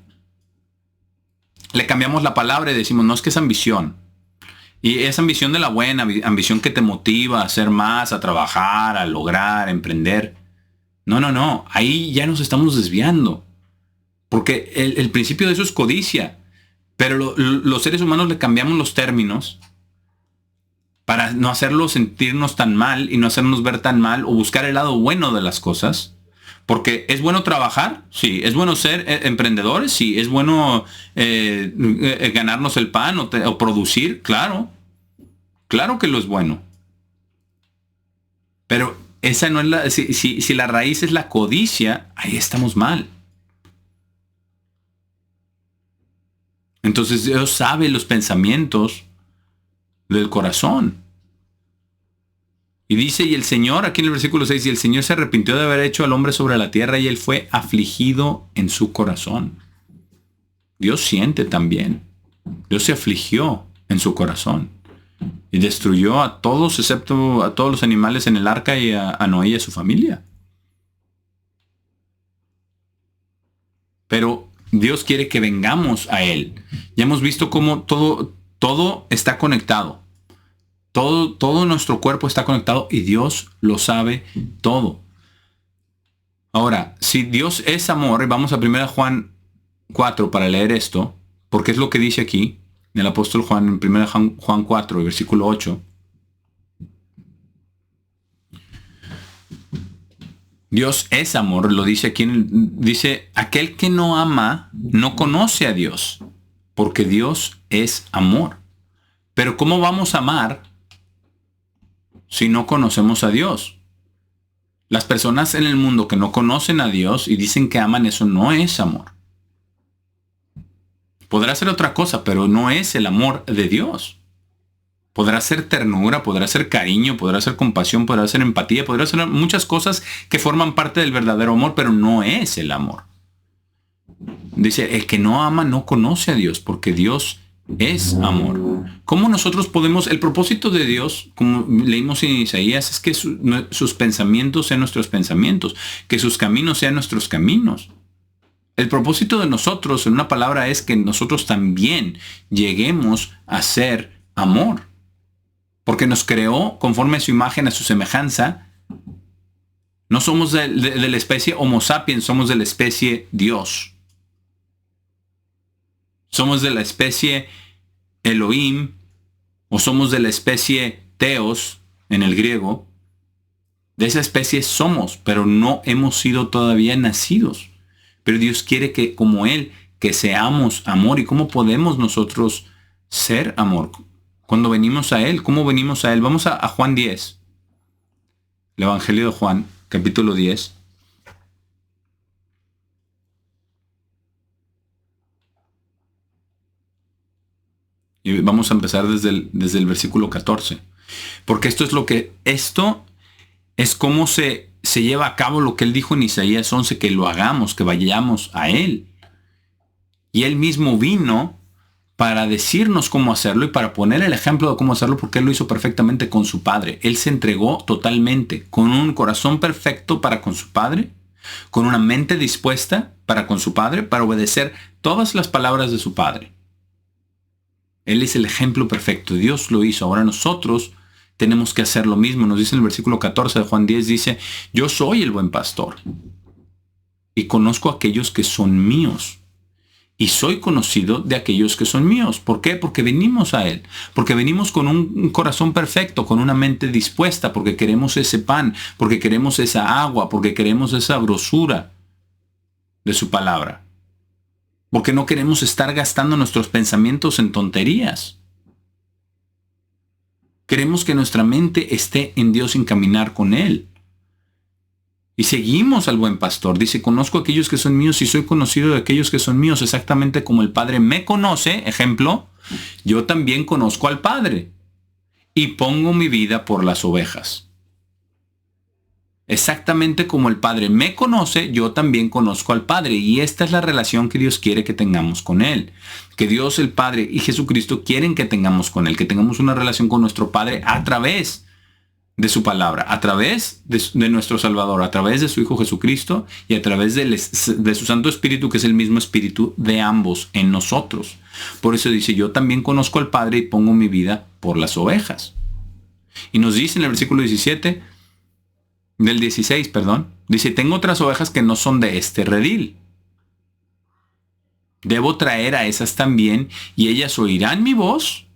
le cambiamos la palabra y decimos, no, es que es ambición. Y es ambición de la buena, ambición que te motiva a hacer más, a trabajar, a lograr, a emprender. No. Ahí ya nos estamos desviando. Porque el principio de eso es codicia. Pero los seres humanos le cambiamos los términos para no hacerlo sentirnos tan mal y no hacernos ver tan mal, o buscar el lado bueno de las cosas. Porque es bueno trabajar, sí. Es bueno ser emprendedores, sí. Es bueno ganarnos el pan o producir, claro. Claro que lo es bueno. Pero esa no es si la raíz es la codicia, ahí estamos mal. Entonces Dios sabe los pensamientos del corazón. Y dice, y el Señor, aquí en el versículo 6, y el Señor se arrepintió de haber hecho al hombre sobre la tierra, y Él fue afligido en su corazón. Dios siente también. Dios se afligió en su corazón. Y destruyó a todos, excepto a todos los animales en el arca, y a Noé y a su familia. Pero Dios quiere que vengamos a Él. Ya hemos visto cómo todo está conectado. Todo nuestro cuerpo está conectado y Dios lo sabe todo. Ahora, si Dios es amor, vamos a 1 Juan 4 para leer esto, porque es lo que dice aquí el apóstol Juan en 1 Juan 4, versículo 8. Dios es amor, lo dice aquí, dice, aquel que no ama no conoce a Dios, porque Dios es amor. Pero ¿cómo vamos a amar si no conocemos a Dios? Las personas en el mundo que no conocen a Dios y dicen que aman, eso no es amor. Podrá ser otra cosa, pero no es el amor de Dios. Podrá ser ternura, podrá ser cariño, podrá ser compasión, podrá ser empatía, podrá ser muchas cosas que forman parte del verdadero amor, pero no es el amor. Dice, el que no ama no conoce a Dios, porque Dios es amor. ¿Cómo nosotros podemos, el propósito de Dios, como leímos en Isaías, es que sus pensamientos sean nuestros pensamientos, que sus caminos sean nuestros caminos? El propósito de nosotros, en una palabra, es que nosotros también lleguemos a ser amor. Porque nos creó conforme a su imagen, a su semejanza. No somos de la especie Homo sapiens, somos de la especie Dios. Somos de la especie Elohim, o somos de la especie Theos, en el griego. De esa especie somos, pero no hemos sido todavía nacidos. Pero Dios quiere que, como Él, que seamos amor. ¿Y cómo podemos nosotros ser amor? Cuando venimos a Él, ¿cómo venimos a Él? Vamos a Juan 10. El Evangelio de Juan, capítulo 10. Y vamos a empezar desde el versículo 14. Porque esto es cómo se lleva a cabo lo que Él dijo en Isaías 11, que lo hagamos, que vayamos a Él. Y Él mismo vino para decirnos cómo hacerlo y para poner el ejemplo de cómo hacerlo, porque Él lo hizo perfectamente con su Padre. Él se entregó totalmente, con un corazón perfecto para con su Padre, con una mente dispuesta para con su Padre, para obedecer todas las palabras de su Padre. Él es el ejemplo perfecto. Dios lo hizo. Ahora nosotros tenemos que hacer lo mismo. Nos dice en el versículo 14 de Juan 10, dice, yo soy el buen pastor y conozco a aquellos que son míos. Y soy conocido de aquellos que son míos. ¿Por qué? Porque venimos a Él. Porque venimos con un corazón perfecto, con una mente dispuesta, porque queremos ese pan, porque queremos esa agua, porque queremos esa grosura de su palabra. Porque no queremos estar gastando nuestros pensamientos en tonterías. Queremos que nuestra mente esté en Dios, en caminar con Él. Y seguimos al buen pastor. Dice, conozco a aquellos que son míos y soy conocido de aquellos que son míos, exactamente como el Padre me conoce. Ejemplo, yo también conozco al Padre y pongo mi vida por las ovejas. Exactamente como el Padre me conoce, yo también conozco al Padre. Y esta es la relación que Dios quiere que tengamos con Él. Que Dios, el Padre y Jesucristo quieren que tengamos con Él. Que tengamos una relación con nuestro Padre a través de su palabra, a través de nuestro Salvador, a través de su Hijo Jesucristo y a través de su Santo Espíritu, que es el mismo Espíritu de ambos en nosotros. Por eso dice, yo también conozco al Padre y pongo mi vida por las ovejas. Y nos dice en el versículo 16, dice, tengo otras ovejas que no son de este redil. Debo traer a esas también y ellas oirán mi voz.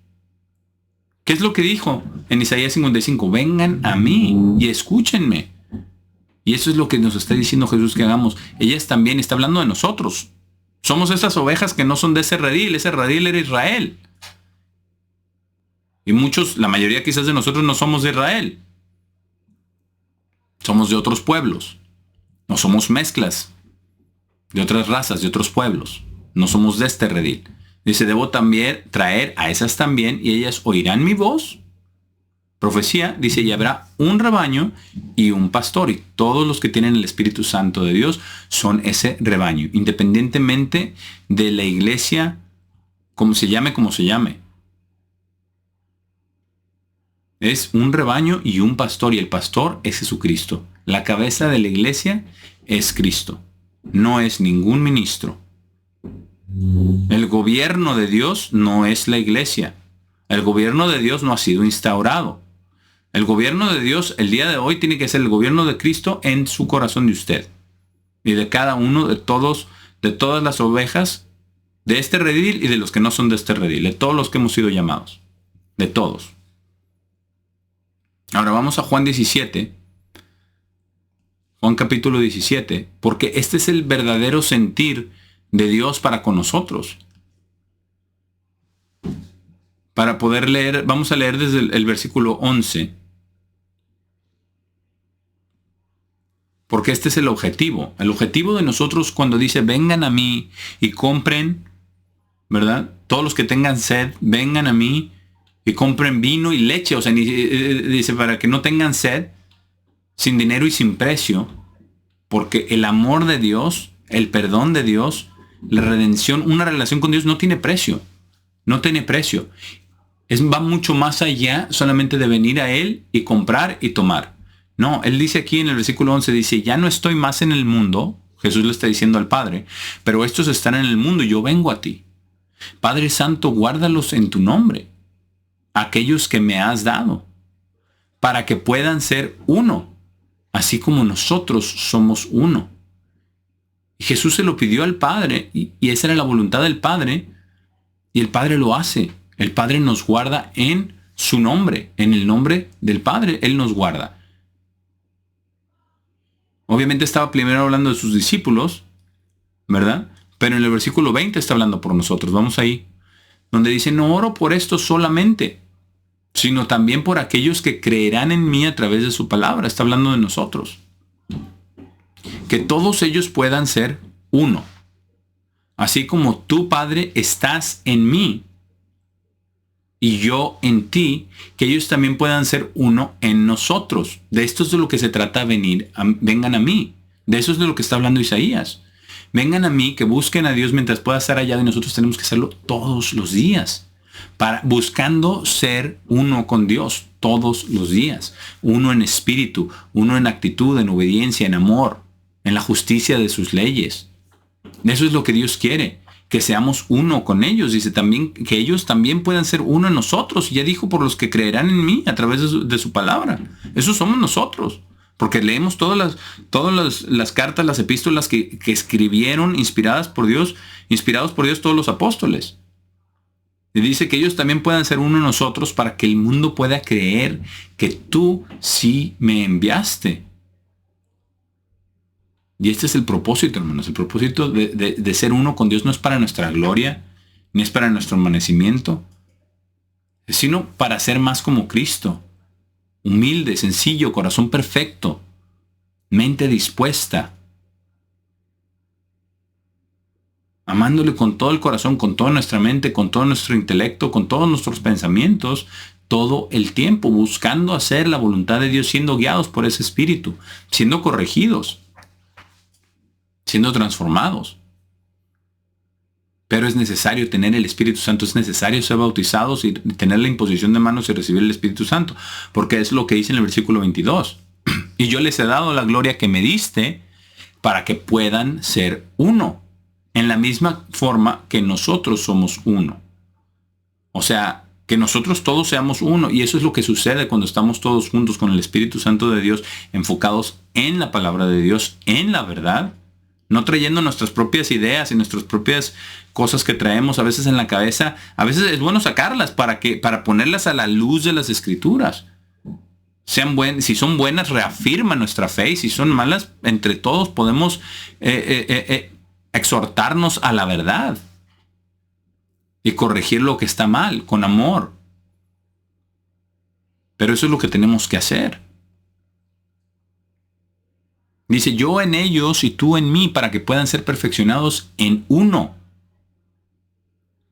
¿Qué es lo que dijo en Isaías 55? Vengan a mí y escúchenme. Y eso es lo que nos está diciendo Jesús que hagamos. Ellas también, está hablando de nosotros. Somos esas ovejas que no son de ese redil. Ese redil era Israel. Y muchos, la mayoría quizás de nosotros no somos de Israel. Somos de otros pueblos. No somos mezclas de otras razas, de otros pueblos. No somos de este redil. Dice, debo también traer a esas también y ellas oirán mi voz. Profecía, dice, y habrá un rebaño y un pastor. Y todos los que tienen el Espíritu Santo de Dios son ese rebaño. Independientemente de la iglesia, como se llame. Es un rebaño y un pastor. Y el pastor es Jesucristo. La cabeza de la iglesia es Cristo. No es ningún ministro. El gobierno de Dios no es la iglesia. El gobierno de Dios no ha sido instaurado. El gobierno de Dios el día de hoy tiene que ser el gobierno de Cristo en su corazón de usted y de cada uno, de todas las ovejas de este redil y de los que no son de este redil, de todos los que hemos sido llamados, de todos. Ahora vamos a Juan 17, Juan capítulo 17, porque este es el verdadero sentir de Dios para con nosotros. Para poder leer, vamos a leer desde el versículo 11. Porque este es el objetivo. El objetivo de nosotros cuando dice, vengan a mí y compren, ¿verdad? Todos los que tengan sed, vengan a mí y compren vino y leche. O sea, dice, para que no tengan sed, sin dinero y sin precio. Porque el amor de Dios, el perdón de Dios, la redención, una relación con Dios no tiene precio. No tiene precio. Va mucho más allá solamente de venir a Él y comprar y tomar. No, Él dice aquí en el versículo 11, dice, ya no estoy más en el mundo. Jesús le está diciendo al Padre, pero estos están en el mundo y yo vengo a ti. Padre Santo, guárdalos en tu nombre, aquellos que me has dado, para que puedan ser uno, así como nosotros somos uno. Y Jesús se lo pidió al Padre y esa era la voluntad del Padre y el Padre lo hace. El Padre nos guarda en su nombre, en el nombre del Padre, Él nos guarda. Obviamente estaba primero hablando de sus discípulos, ¿verdad? Pero en el versículo 20 está hablando por nosotros. Vamos ahí. Donde dice, no oro por esto solamente, sino también por aquellos que creerán en mí a través de su palabra. Está hablando de nosotros. Que todos ellos puedan ser uno. Así como tú, Padre, estás en mí y yo en ti, que ellos también puedan ser uno en nosotros. De esto es de lo que se trata vengan a mí. De eso es de lo que está hablando Isaías. Vengan a mí, que busquen a Dios mientras pueda estar allá, y nosotros tenemos que hacerlo todos los días. Buscando ser uno con Dios todos los días. Uno en espíritu, uno en actitud, en obediencia, en amor, en la justicia de sus leyes. Eso es lo que Dios quiere. Que seamos uno con ellos. Dice también que ellos también puedan ser uno en nosotros. Y ya dijo, por los que creerán en mí a través de su palabra. Eso somos nosotros. Porque leemos todas las cartas, las epístolas que escribieron inspirados por Dios todos los apóstoles. Y dice que ellos también puedan ser uno en nosotros para que el mundo pueda creer que tú sí me enviaste. Y este es el propósito, hermanos. El propósito de ser uno con Dios no es para nuestra gloria, ni es para nuestro envanecimiento, sino para ser más como Cristo. Humilde, sencillo, corazón perfecto, mente dispuesta. Amándole con todo el corazón, con toda nuestra mente, con todo nuestro intelecto, con todos nuestros pensamientos, todo el tiempo, buscando hacer la voluntad de Dios, siendo guiados por ese Espíritu, siendo corregidos, siendo transformados. Pero es necesario tener el Espíritu Santo, es necesario ser bautizados y tener la imposición de manos y recibir el Espíritu Santo, porque es lo que dice en el versículo 22. Y yo les he dado la gloria que me diste para que puedan ser uno, en la misma forma que nosotros somos uno. O sea, que nosotros todos seamos uno, y eso es lo que sucede cuando estamos todos juntos con el Espíritu Santo de Dios, enfocados en la palabra de Dios, en la verdad, no trayendo nuestras propias ideas y nuestras propias cosas que traemos a veces en la cabeza. A veces es bueno sacarlas para ponerlas a la luz de las Escrituras. Si son buenas, reafirman nuestra fe, y si son malas, entre todos podemos exhortarnos a la verdad y corregir lo que está mal con amor. Pero eso es lo que tenemos que hacer. Dice, yo en ellos y tú en mí, para que puedan ser perfeccionados en uno.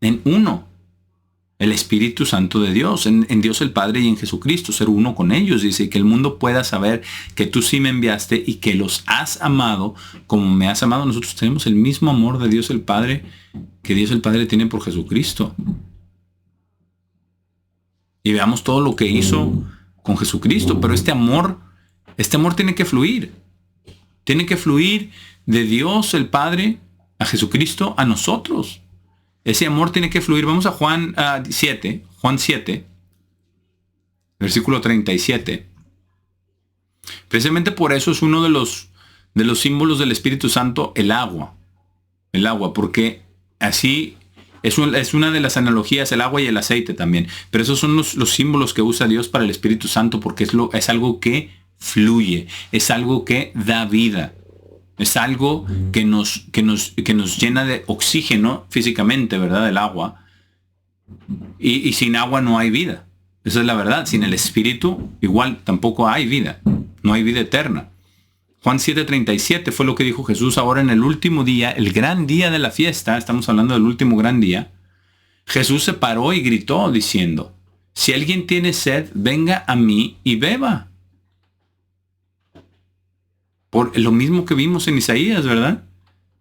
En uno. El Espíritu Santo de Dios, en Dios el Padre y en Jesucristo, ser uno con ellos. Dice, que el mundo pueda saber que tú sí me enviaste y que los has amado como me has amado. Nosotros tenemos el mismo amor de Dios el Padre que Dios el Padre tiene por Jesucristo. Y veamos todo lo que hizo con Jesucristo. Pero este amor tiene que fluir. Tiene que fluir de Dios el Padre a Jesucristo a nosotros. Ese amor tiene que fluir. Vamos a Juan 7, versículo 37. Precisamente por eso es uno de los símbolos del Espíritu Santo, el agua. El agua, porque así es una de las analogías, el agua y el aceite también. Pero esos son los símbolos que usa Dios para el Espíritu Santo, porque es algo que fluye, es algo que da vida. Es algo que nos llena de oxígeno físicamente, ¿verdad? El agua. Y sin agua no hay vida. Esa es la verdad. Sin el Espíritu, igual tampoco hay vida. No hay vida eterna. Juan 7:37 fue lo que dijo Jesús ahora en el último día, el gran día de la fiesta. Estamos hablando del último gran día. Jesús se paró y gritó diciendo, si alguien tiene sed, venga a mí y beba. Por lo mismo que vimos en Isaías, ¿verdad?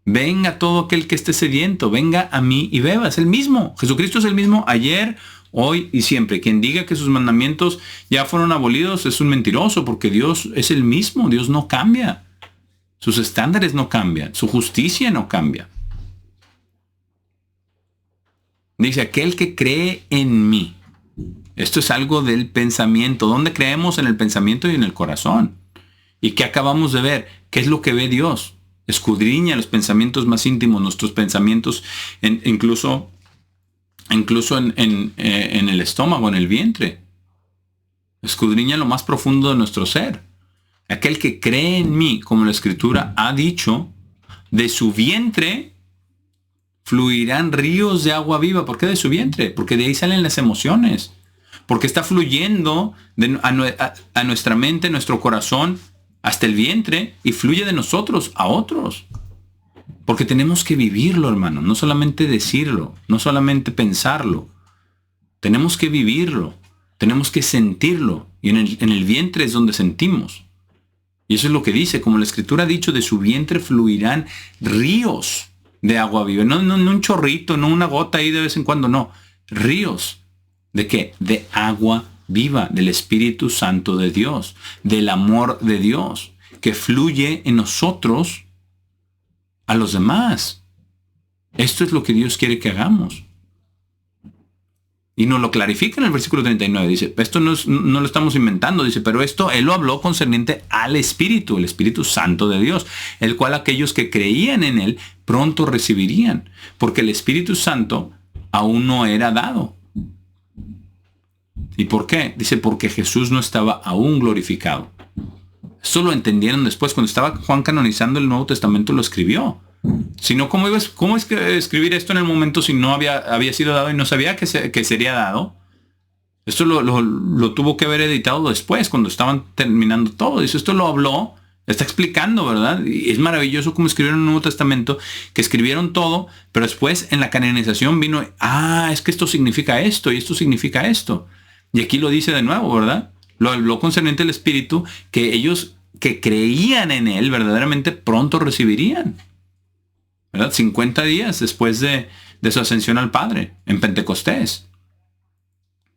Venga todo aquel que esté sediento, venga a mí y beba. Es el mismo. Jesucristo es el mismo ayer, hoy y siempre. Quien diga que sus mandamientos ya fueron abolidos es un mentiroso, porque Dios es el mismo. Dios no cambia. Sus estándares no cambian. Su justicia no cambia. Dice, aquel que cree en mí. Esto es algo del pensamiento. ¿Dónde creemos? En el pensamiento y en el corazón. ¿Y qué acabamos de ver? ¿Qué es lo que ve Dios? Escudriña los pensamientos más íntimos, nuestros pensamientos, incluso en el estómago, en el vientre. Escudriña lo más profundo de nuestro ser. Aquel que cree en mí, como la Escritura ha dicho, de su vientre fluirán ríos de agua viva. ¿Por qué de su vientre? Porque de ahí salen las emociones. Porque está fluyendo a nuestra mente, nuestro corazón, hasta el vientre, y fluye de nosotros a otros. Porque tenemos que vivirlo, hermano. No solamente decirlo, no solamente pensarlo. Tenemos que vivirlo. Tenemos que sentirlo. Y en el vientre es donde sentimos. Y eso es lo que dice. Como la Escritura ha dicho, de su vientre fluirán ríos de agua viva. No un chorrito, no una gota ahí de vez en cuando, no. Ríos. ¿De qué? De agua viva, del Espíritu Santo de Dios, del amor de Dios, que fluye en nosotros a los demás. Esto es lo que Dios quiere que hagamos. Y nos lo clarifica en el versículo 39. Dice, esto no lo estamos inventando. Dice, pero esto Él lo habló concerniente al Espíritu, el Espíritu Santo de Dios, el cual aquellos que creían en Él pronto recibirían, porque el Espíritu Santo aún no era dado. ¿Y por qué? Dice, porque Jesús no estaba aún glorificado. Esto lo entendieron después. Cuando estaba Juan canonizando el Nuevo Testamento, lo escribió. Si no, ¿cómo es que escribir esto en el momento si no había sido dado y no sabía que sería dado? Esto lo tuvo que haber editado después, cuando estaban terminando todo. Dice, esto lo habló, está explicando, ¿verdad? Y es maravilloso cómo escribieron el Nuevo Testamento, que escribieron todo, pero después en la canonización vino, es que esto significa esto y esto significa esto. Y aquí lo dice de nuevo, ¿verdad? Lo habló concerniente al Espíritu, que ellos que creían en Él verdaderamente pronto recibirían. ¿Verdad? 50 días después de su ascensión al Padre, en Pentecostés.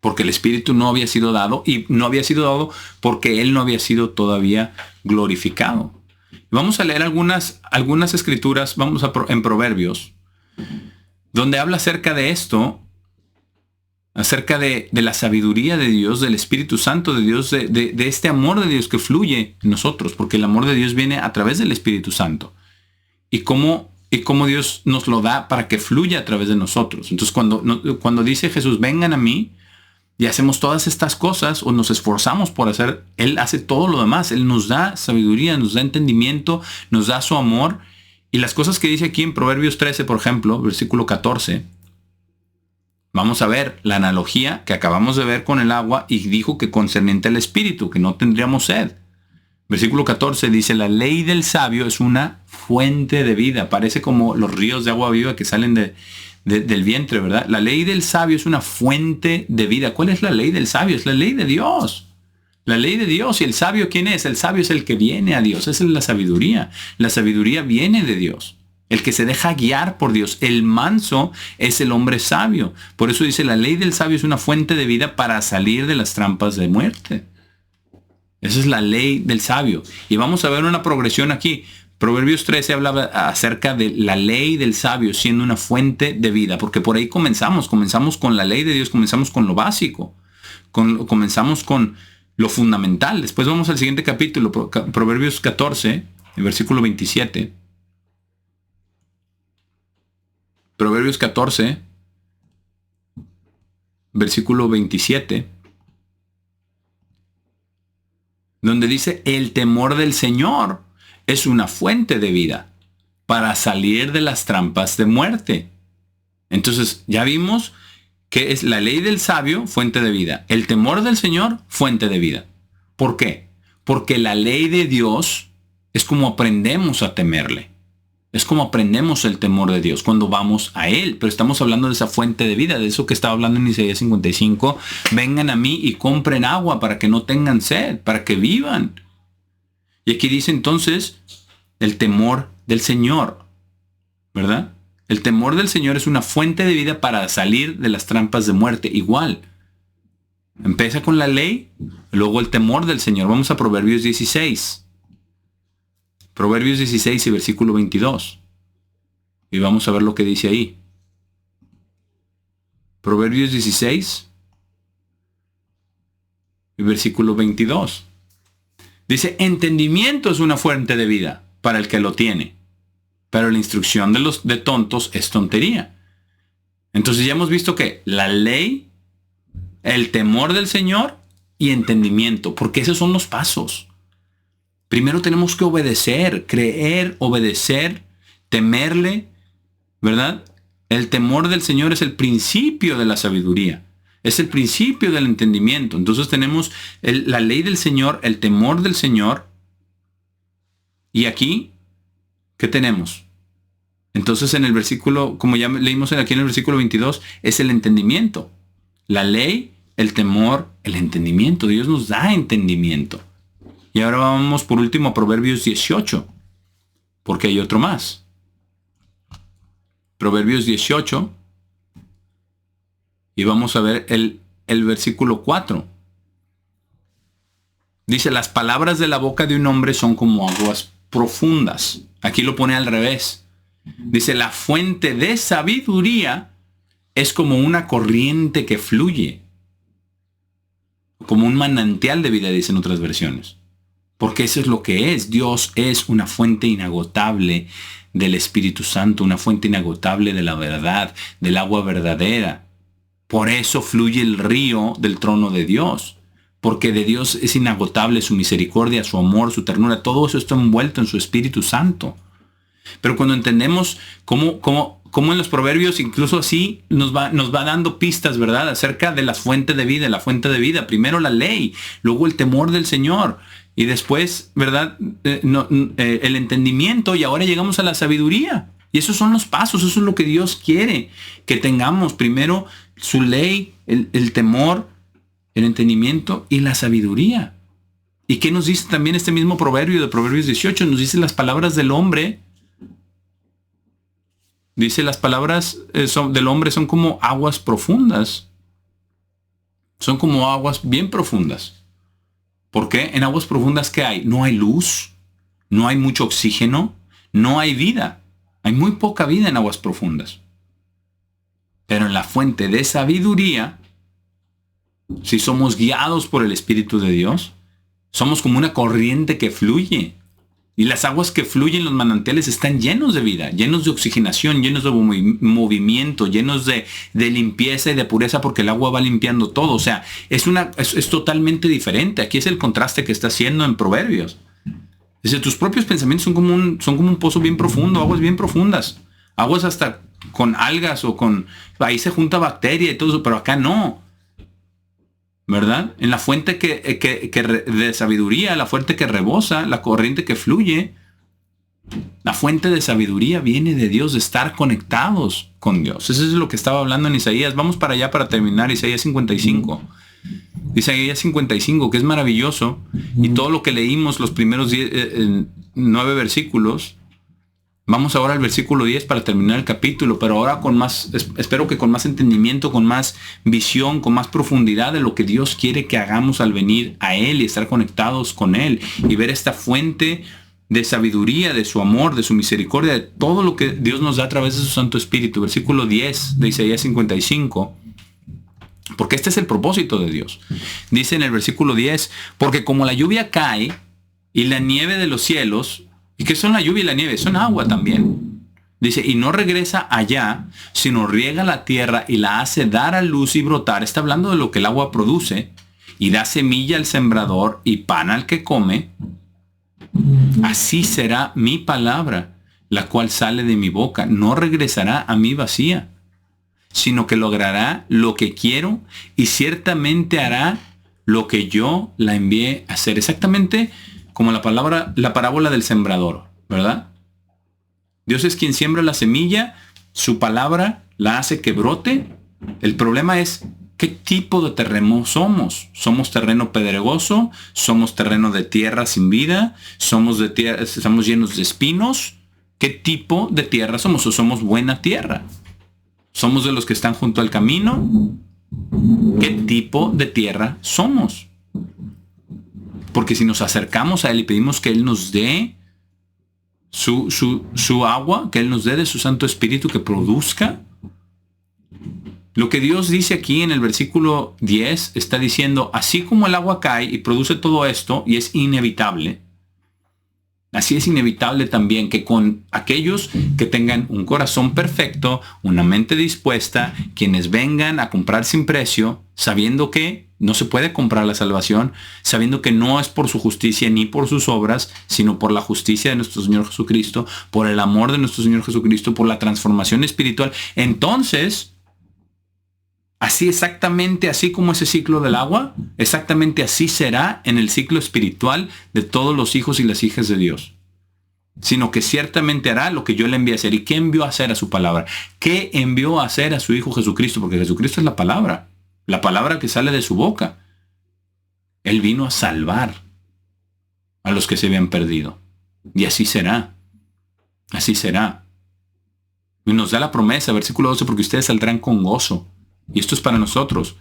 Porque el Espíritu no había sido dado, y no había sido dado porque Él no había sido todavía glorificado. Vamos a leer algunas escrituras, en Proverbios, donde habla acerca de esto, acerca de la sabiduría de Dios, del Espíritu Santo de Dios, de este amor de Dios que fluye en nosotros, porque el amor de Dios viene a través del Espíritu Santo. Y cómo Dios nos lo da para que fluya a través de nosotros. Entonces cuando dice Jesús, vengan a mí, y hacemos todas estas cosas, o nos esforzamos por hacer, Él hace todo lo demás. Él nos da sabiduría, nos da entendimiento, nos da su amor. Y las cosas que dice aquí en Proverbios 13, por ejemplo, versículo 14, vamos a ver la analogía que acabamos de ver con el agua, y dijo que concerniente al Espíritu, que no tendríamos sed. Versículo 14 dice, la ley del sabio es una fuente de vida. Parece como los ríos de agua viva que salen del vientre, ¿verdad? La ley del sabio es una fuente de vida. ¿Cuál es la ley del sabio? Es la ley de Dios. La ley de Dios. ¿Y el sabio quién es? El sabio es el que viene a Dios. Esa es la sabiduría. La sabiduría viene de Dios. El que se deja guiar por Dios. El manso es el hombre sabio. Por eso dice, la ley del sabio es una fuente de vida para salir de las trampas de muerte. Esa es la ley del sabio. Y vamos a ver una progresión aquí. Proverbios 13 hablaba acerca de la ley del sabio siendo una fuente de vida, porque por ahí comenzamos con la ley de Dios, comenzamos con lo básico, comenzamos con lo fundamental. Después vamos al siguiente capítulo, Proverbios 14, el versículo 27. Proverbios 14, versículo 27, donde dice, el temor del Señor es una fuente de vida para salir de las trampas de muerte. Entonces, ya vimos que es la ley del sabio, fuente de vida. El temor del Señor, fuente de vida. ¿Por qué? Porque la ley de Dios es como aprendemos a temerle. Es como aprendemos el temor de Dios cuando vamos a Él. Pero estamos hablando de esa fuente de vida, de eso que estaba hablando en Isaías 55. Vengan a mí y compren agua para que no tengan sed, para que vivan. Y aquí dice entonces el temor del Señor, ¿verdad? El temor del Señor es una fuente de vida para salir de las trampas de muerte. Igual. Empieza con la ley, luego el temor del Señor. Vamos a Proverbios 16. Proverbios 16 y versículo 22. Y vamos a ver lo que dice ahí. Proverbios 16 y versículo 22. Dice, entendimiento es una fuente de vida para el que lo tiene, pero la instrucción de tontos es tontería. Entonces ya hemos visto que la ley, el temor del Señor y entendimiento, porque esos son los pasos. Primero tenemos que obedecer, creer, obedecer, temerle, ¿verdad? El temor del Señor es el principio de la sabiduría. Es el principio del entendimiento. Entonces tenemos la ley del Señor, el temor del Señor. Y aquí, ¿qué tenemos? Entonces en el versículo, como ya leímos aquí en el versículo 22, es el entendimiento. La ley, el temor, el entendimiento. Dios nos da entendimiento. Y ahora vamos por último a Proverbios 18, porque hay otro más. Proverbios 18. Y vamos a ver el versículo 4. Dice, las palabras de la boca de un hombre son como aguas profundas. Aquí lo pone al revés. Dice, la fuente de sabiduría es como una corriente que fluye. Como un manantial de vida, dicen otras versiones. Porque eso es lo que es. Dios es una fuente inagotable del Espíritu Santo, una fuente inagotable de la verdad, del agua verdadera. Por eso fluye el río del trono de Dios. Porque de Dios es inagotable su misericordia, su amor, su ternura. Todo eso está envuelto en su Espíritu Santo. Pero cuando entendemos cómo en los proverbios, incluso así, nos va dando pistas, ¿verdad? Acerca de las fuentes de vida, la fuente de vida. Primero la ley, luego el temor del Señor. Y después, ¿verdad? El entendimiento. Y ahora llegamos a la sabiduría. Y esos son los pasos, eso es lo que Dios quiere que tengamos. Primero su ley, el temor, el entendimiento y la sabiduría. ¿Y qué nos dice también este mismo proverbio de Proverbios 18? Nos dice las palabras del hombre. Dice las palabras del hombre son como aguas profundas. Son como aguas bien profundas. ¿Por qué? En aguas profundas, ¿qué hay? No hay luz, no hay mucho oxígeno, no hay vida. Hay muy poca vida en aguas profundas. Pero en la fuente de sabiduría, si somos guiados por el Espíritu de Dios, somos como una corriente que fluye. Y las aguas que fluyen, los manantiales, están llenos de vida, llenos de oxigenación, llenos de movimiento, llenos de limpieza y de pureza, porque el agua va limpiando todo. O sea, es totalmente diferente. Aquí es el contraste que está haciendo en Proverbios. Dice, tus propios pensamientos son como un pozo bien profundo, aguas bien profundas. Aguas hasta con algas o ahí se junta bacteria y todo eso, pero acá no. ¿Verdad? En la fuente de sabiduría, la fuente que rebosa, la corriente que fluye, la fuente de sabiduría viene de Dios, de estar conectados con Dios. Eso es lo que estaba hablando en Isaías. Vamos para allá para terminar, Isaías 55. Isaías 55, que es maravilloso, y todo lo que leímos los primeros 9 versículos, Vamos ahora al versículo 10 para terminar el capítulo, pero ahora con más, espero que con más entendimiento, con más visión, con más profundidad de lo que Dios quiere que hagamos al venir a Él y estar conectados con Él y ver esta fuente de sabiduría, de su amor, de su misericordia, de todo lo que Dios nos da a través de su Santo Espíritu. Versículo 10 de Isaías 55. Porque este es el propósito de Dios. Dice en el versículo 10, porque como la lluvia cae y la nieve de los cielos, ¿y qué son la lluvia y la nieve? Son agua también. Dice, y no regresa allá, sino riega la tierra y la hace dar a luz y brotar. Está hablando de lo que el agua produce, y da semilla al sembrador y pan al que come. Así será mi palabra, la cual sale de mi boca. No regresará a mí vacía, sino que logrará lo que quiero y ciertamente hará lo que yo la envié a hacer. Exactamente como la parábola del sembrador, ¿verdad? Dios es quien siembra la semilla, su palabra la hace que brote. El problema es qué tipo de terreno somos. ¿Somos terreno pedregoso? ¿Somos terreno de tierra sin vida? ¿Estamos llenos de espinos? ¿Qué tipo de tierra somos? ¿O somos buena tierra? ¿Somos de los que están junto al camino? ¿Qué tipo de tierra somos? Porque si nos acercamos a Él y pedimos que Él nos dé su agua, que Él nos dé de su Santo Espíritu que produzca, lo que Dios dice aquí en el versículo 10 está diciendo, así como el agua cae y produce todo esto y es inevitable, así es inevitable también que con aquellos que tengan un corazón perfecto, una mente dispuesta, quienes vengan a comprar sin precio, sabiendo que no se puede comprar la salvación, sabiendo que no es por su justicia ni por sus obras, sino por la justicia de nuestro Señor Jesucristo, por el amor de nuestro Señor Jesucristo, por la transformación espiritual. Entonces, así exactamente, así como ese ciclo del agua, exactamente así será en el ciclo espiritual de todos los hijos y las hijas de Dios. Sino que ciertamente hará lo que yo le envié a hacer. ¿Y qué envió a hacer a su palabra? ¿Qué envió a hacer a su Hijo Jesucristo? Porque Jesucristo es la palabra que sale de su boca. Él vino a salvar a los que se habían perdido. Y así será. Así será. Y nos da la promesa, versículo 12, porque ustedes saldrán con gozo. Y esto es para nosotros.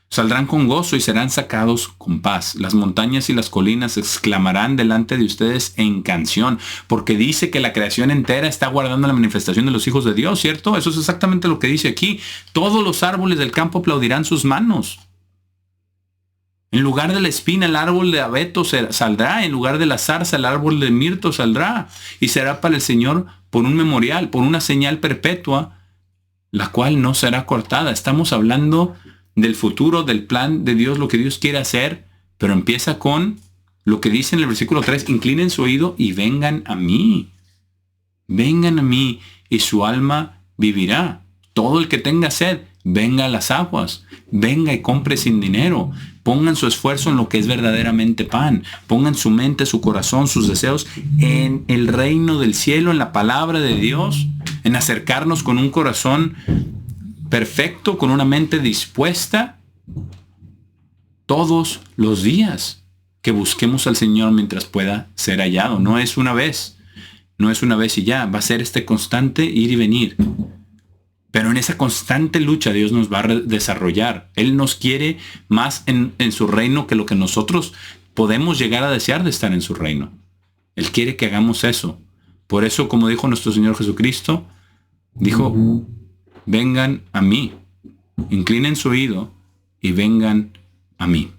Saldrán con gozo y serán sacados con paz. Las montañas y las colinas exclamarán delante de ustedes en canción, porque dice que la creación entera está guardando la manifestación de los hijos de Dios, ¿cierto? Eso es exactamente lo que dice aquí. Todos los árboles del campo aplaudirán sus manos. En lugar de la espina, el árbol de abeto saldrá. En lugar de la zarza, el árbol de mirto saldrá. Y será para el Señor por un memorial, por una señal perpetua, la cual no será cortada. Estamos hablando del futuro, del plan de Dios, lo que Dios quiere hacer, pero empieza con lo que dice en el versículo 3, inclinen su oído y vengan a mí. Vengan a mí y su alma vivirá. Todo el que tenga sed, venga a las aguas. Venga y compre sin dinero. Pongan su esfuerzo en lo que es verdaderamente pan. Pongan su mente, su corazón, sus deseos en el reino del cielo, en la palabra de Dios, en acercarnos con un corazón perfecto, con una mente dispuesta todos los días, que busquemos al Señor mientras pueda ser hallado. No es una vez y ya, va a ser este constante ir y venir. Pero en esa constante lucha Dios nos va a desarrollar. Él nos quiere más en su reino que lo que nosotros podemos llegar a desear de estar en su reino. Él quiere que hagamos eso. Por eso, como dijo nuestro Señor Jesucristo, dijo, vengan a mí, inclinen su oído y vengan a mí.